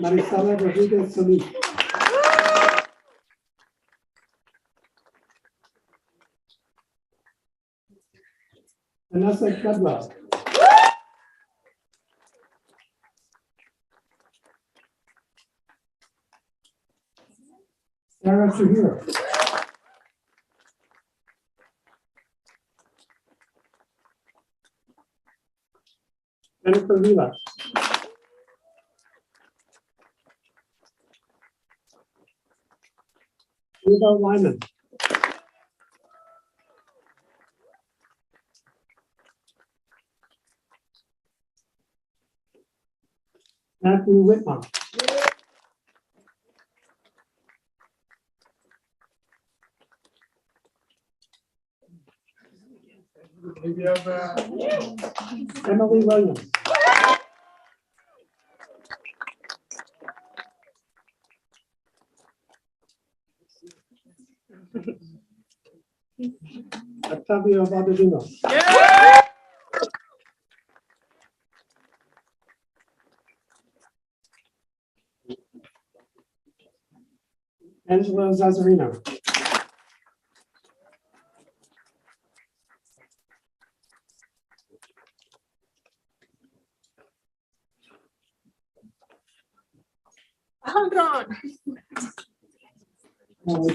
Speaker 19: Marisela Rodriguez Solis. Vanessa Kedwell. Sarah Trujillo. Jennifer Vila. Eva Lyman. Matthew Whitman. Emily Williams. Octavio Valdivino. Angela Zazzarino.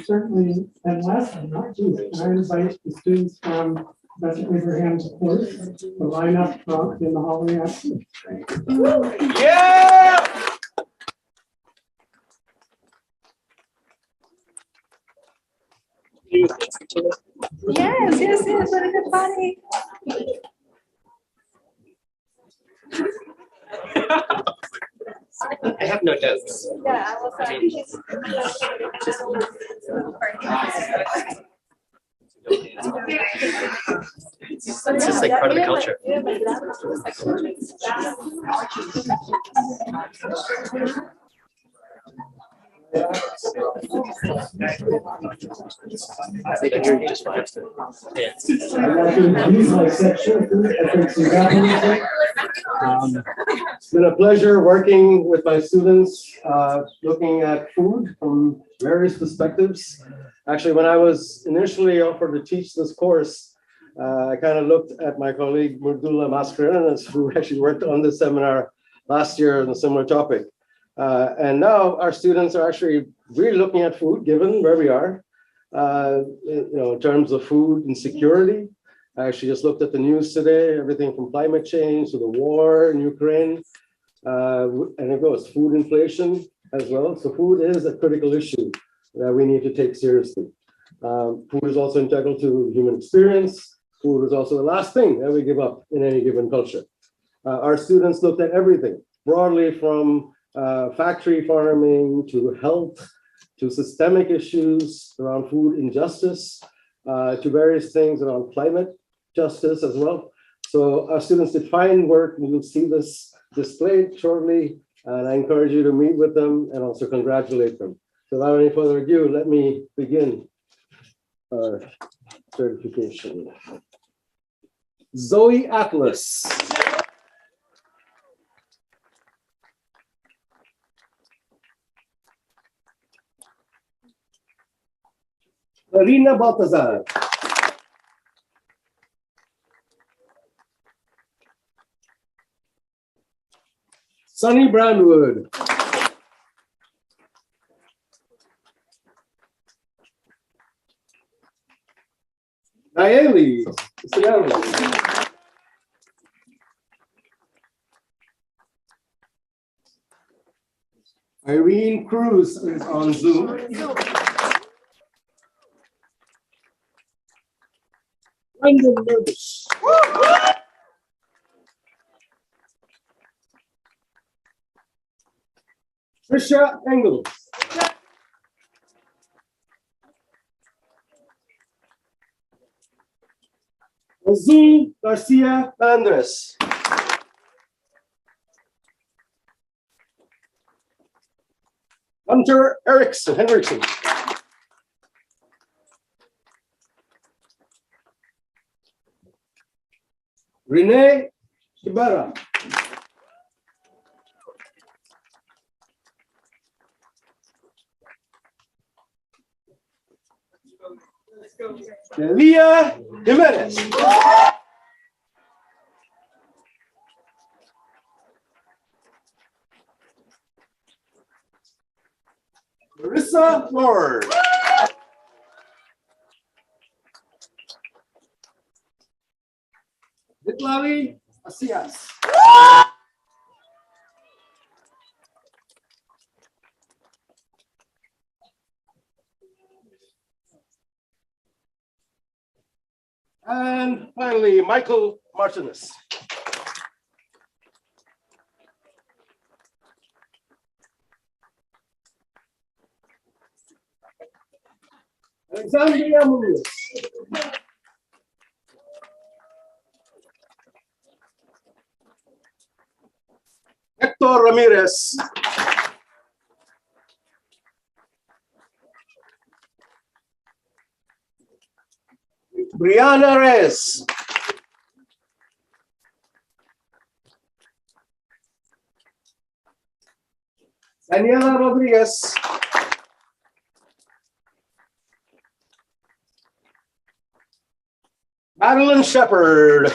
Speaker 19: Certainly, and last but not least, I invite the students from Professor Abraham's course to line up in the hallway after.
Speaker 17: Yeah!
Speaker 18: Yes, what a good body.
Speaker 17: I have no doubts.
Speaker 18: Yeah, I will say.
Speaker 17: It's just like part of the culture. I think I just want to. Yeah.
Speaker 20: It's been a pleasure working with my students, looking at food from various perspectives. Actually, when I was initially offered to teach this course, I kind of looked at my colleague Murdula Mascarenas, who actually worked on this seminar last year on a similar topic. And now our students are actually really looking at food, given where we are, in terms of food insecurity. I actually just looked at the news today, everything from climate change to the war in Ukraine, and it goes food inflation as well. So food is a critical issue that we need to take seriously. Food is also integral to human experience. Food is also the last thing that we give up in any given culture. Our students looked at everything, broadly from factory farming to health, to systemic issues around food injustice, to various things around climate justice as well. So our students did fine work, and you'll see this displayed shortly, and I encourage you to meet with them and also congratulate them. So without any further ado, let me begin our certification. Zoe Atlas. Marina Baltazar. Sunny Brownwood. Nayeli. Irene Cruz is on Zoom. Brendan Lewis. Trisha Engels. Azul Garcia Andres. Hunter Henriksen. Renee Ibarra. Elia Jimenez.
Speaker 17: Marissa Lord. Niklawi Asias. And finally, Michael Martinez. Alexandria Munoz. Hector Ramirez. Brianna Reyes. Daniela Rodriguez. Madeline Shepard.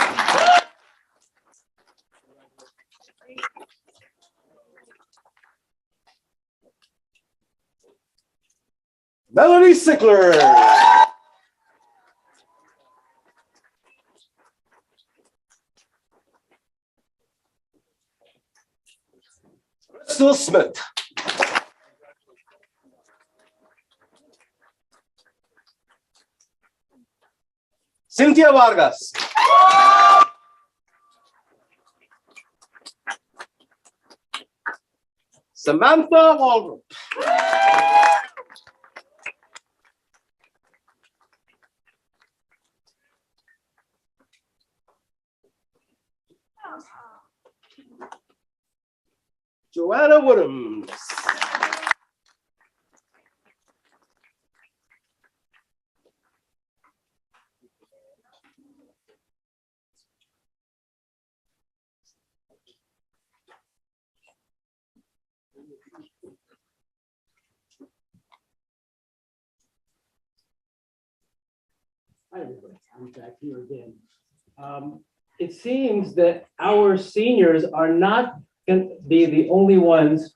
Speaker 17: Melanie Sickler. Crystal Smith. Cynthia Vargas. Samantha Waldrop. Joanna Woodhams.
Speaker 3: Hi, everybody. I'm back here again. It seems that our seniors are not going to be the only ones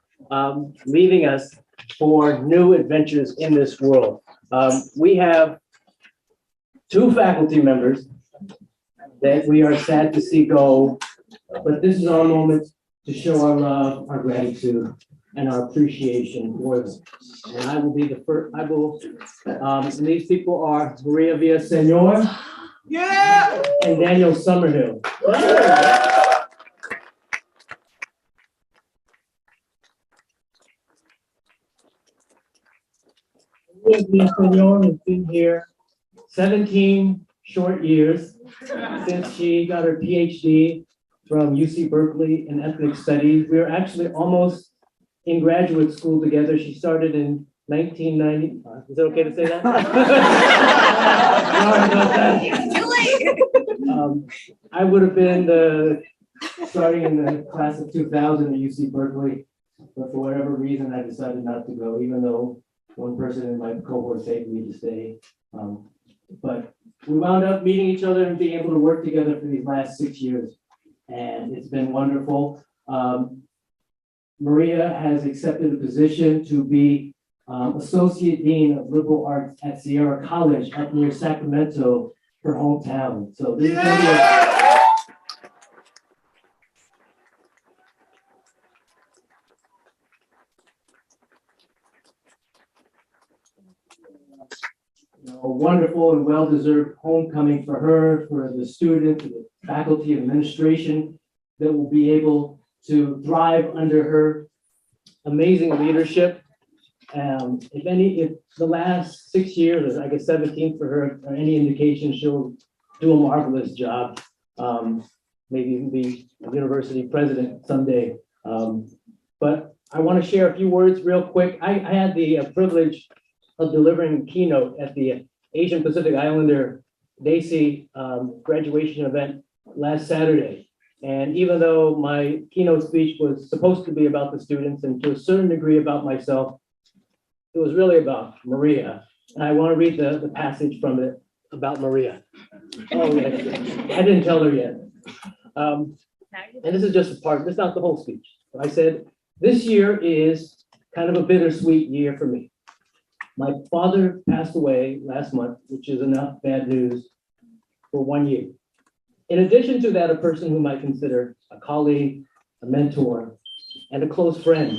Speaker 3: leaving us for new adventures in this world. We have two faculty members that we are sad to see go, but this is our moment to show our love, our gratitude, and our appreciation for them. And I will be the first, and these people are Maria Villaseñor. Yeah! And Daniel Summerhill. Maria Villaseñor has been here 17 short years since she got her PhD from UC Berkeley in ethnic studies. We were actually almost in graduate school together. She started in 1990. Is it okay to say that? Sorry about that. Too late. I would have been starting in the class of 2000 at UC Berkeley, but for whatever reason, I decided not to go, even though one person in my cohort begged me to stay. But we wound up meeting each other and being able to work together for these last 6 years. And it's been wonderful. Maria has accepted a position to be Associate Dean of Liberal Arts at Sierra College up near Sacramento, her hometown. So this is going to be a wonderful and well-deserved homecoming for her, for the students, the faculty, administration that will be able to thrive under her amazing leadership. If the last 6 years, I guess 17 for her, are any indication, she'll do a marvelous job. Maybe even be a university president someday. But I want to share a few words real quick. I had the privilege of delivering a keynote at the Asian Pacific Islander DAISY graduation event last Saturday. And even though my keynote speech was supposed to be about the students and to a certain degree about myself, it was really about Maria. And I want to read the passage from it about Maria. Oh, yes. I didn't tell her yet. And this is just a part, this is not the whole speech. I said, this year is kind of a bittersweet year for me. My father passed away last month, which is enough bad news for 1 year. In addition to that, a person whom I consider a colleague, a mentor, and a close friend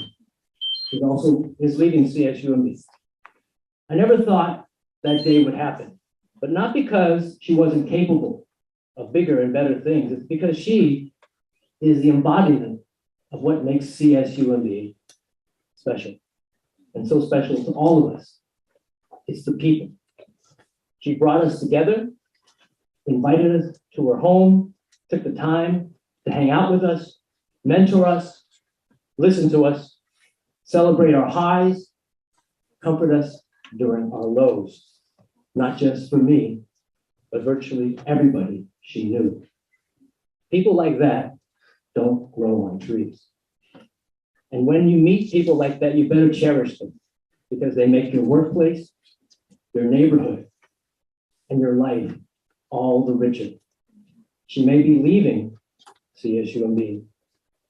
Speaker 3: is leaving CSUMB. I never thought that day would happen, but not because she wasn't capable of bigger and better things. It's because she is the embodiment of what makes CSUMB special, and so special to all of us. It's the people. She brought us together, invited us to her home, took the time to hang out with us, mentor us, listen to us, celebrate our highs, comfort us during our lows, not just for me, but virtually everybody she knew. People like that don't grow on trees. And when you meet people like that, you better cherish them because they make your workplace, your neighborhood, and your life all the richer. She may be leaving CSUMB,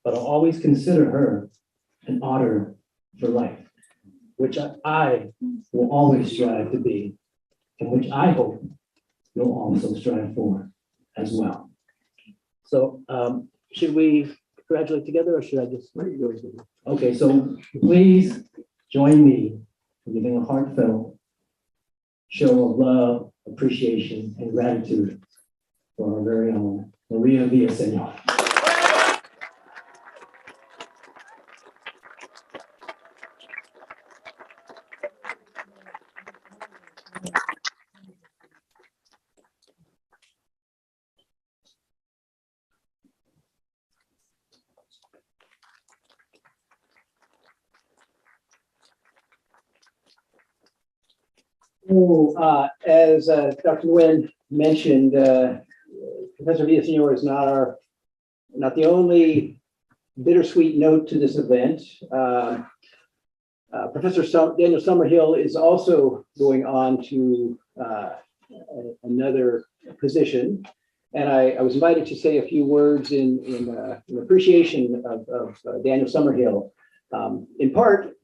Speaker 3: but I'll always consider her an otter for life, which I will always strive to be, and which I hope you'll also strive for as well. So should we congratulate together or should I just? Okay, so please join me in giving a heartfelt show of love, appreciation, and gratitude for our very own Maria Villaseñor.
Speaker 19: As Dr. Nguyen mentioned, Professor Villaseñor is not the only bittersweet note to this event. Professor Daniel Summerhill is also going on to another position. And I was invited to say a few words in appreciation of Daniel Summerhill, in part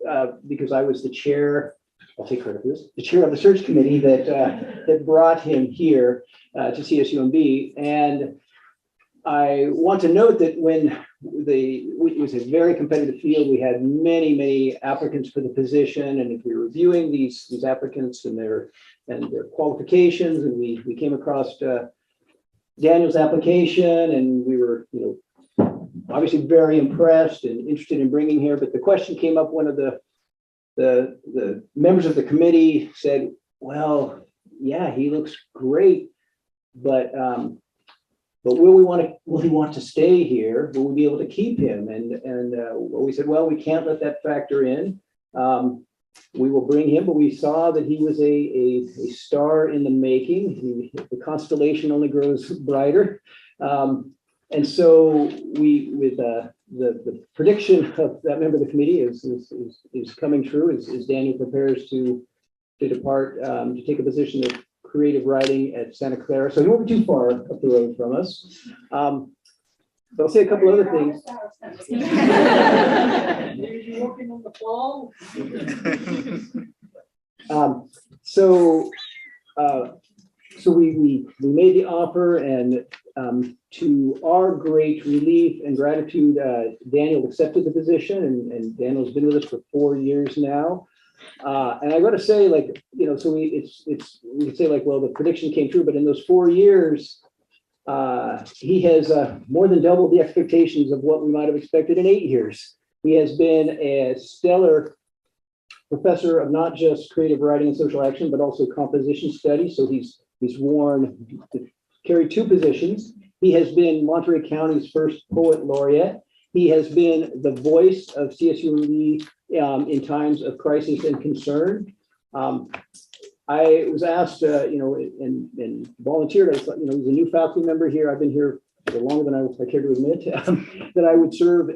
Speaker 19: because I was the chair, I'll take credit for this, the chair of the search committee that brought him here to CSUMB. And I want to note that when it was a very competitive field, we had many applicants for the position. And if we were reviewing these applicants and their qualifications, and we came across Daniel's application, and we were, obviously very impressed and interested in bringing here. But the question came up, one of the members of the committee said, well, yeah, he looks great, but will he want to stay here? Will we be able to keep him? And we said, well, we can't let that factor in. We will bring him, but we saw that he was a star in the making. The constellation only grows brighter. And so with the prediction of that member of the committee is coming true as Daniel prepares to depart to take a position of creative writing at Santa Clara. So he won't be too far up the road from us. But I'll say a couple other things. So we made the offer, and to our great relief and gratitude, Daniel accepted the position, and Daniel's been with us for 4 years now. And I got to say, so we could say well, the prediction came true, but in those 4 years, he has more than doubled the expectations of what we might have expected in 8 years. He has been a stellar professor of not just creative writing and social action, but also composition studies. So he's carried 2 positions. He has been Monterey County's first poet laureate. He has been the voice of CSUMB in times of crisis and concern. I was asked, and volunteered. I thought, he's a new faculty member here. I've been here for longer than I care to admit. That I would serve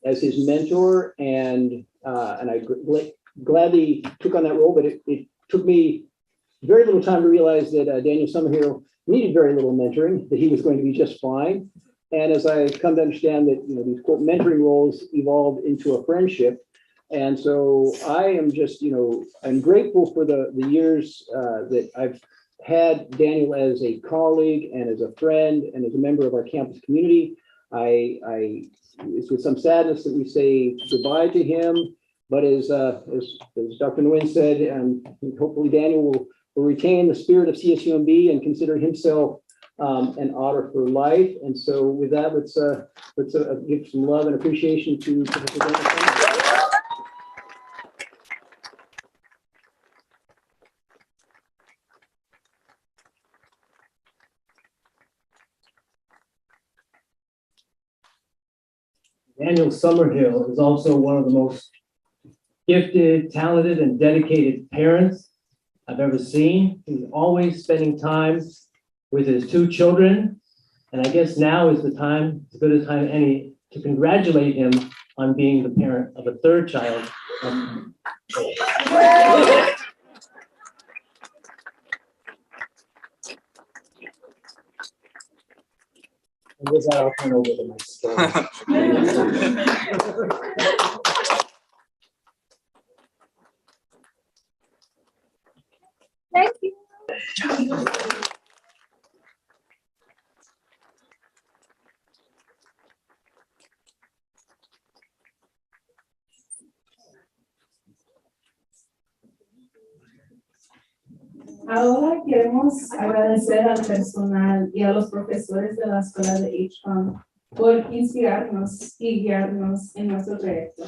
Speaker 19: as his mentor, and I gladly took on that role. But it took me very little time to realize that Daniel Summerhill needed very little mentoring, that he was going to be just fine. And as I come to understand that these quote mentoring roles evolved into a friendship, And so I am just, I'm grateful for the years that I've had Daniel as a colleague and as a friend and as a member of our campus community. It's with some sadness that we say goodbye to him, but as Dr. Nguyen said, hopefully Daniel will retain the spirit of CSUMB and consider himself an otter for life. And so with that, let's give some love and appreciation to Professor Daniel.
Speaker 3: Daniel Summerhill is also one of the most gifted, talented, and dedicated parents I've ever seen. He's always spending time with his 2 children. And I guess now is the time, as good a time as any, to congratulate him on being the parent of a 3rd child. And with that, I'll turn over to my story.
Speaker 14: Thank you.
Speaker 1: Ahora queremos agradecer al personal y a los profesores de la escuela de HCOM por inspirarnos y guiarnos en nuestro proyecto.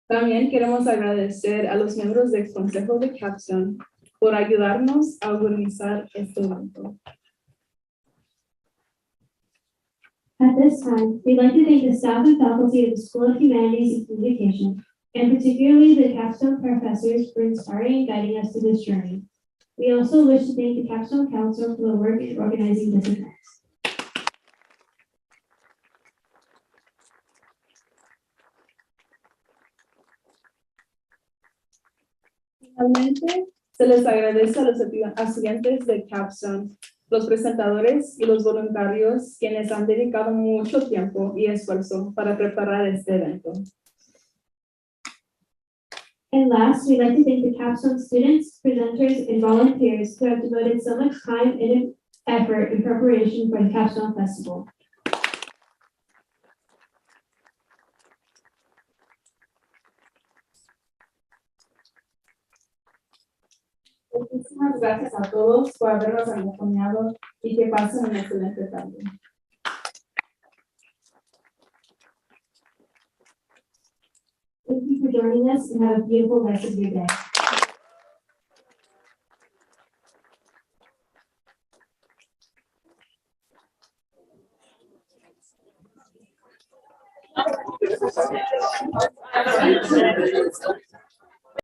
Speaker 1: También queremos agradecer a los miembros del Consejo de Capstone por ayudarnos a organizar este evento.
Speaker 2: At this time, we'd like to thank the staff and faculty of the School of Humanities and Communication, and particularly the Capstone professors for inspiring and guiding us through this journey. We also wish to thank the Capstone Council for the work in organizing this event.
Speaker 1: Finalmente, se les agradece a los estudiantes de Capstone, los presentadores y los voluntarios quienes han dedicado mucho tiempo y esfuerzo para preparar este evento.
Speaker 2: And last, we'd like to thank the Capstone students, presenters, and volunteers who have devoted so much time and effort in preparation for the Capstone Festival.
Speaker 1: Muchísimas gracias a todos por habernos acompañado y que pasen una excelente tarde.
Speaker 2: Thank you for joining us and have a beautiful rest of your day.
Speaker 18: Thank you.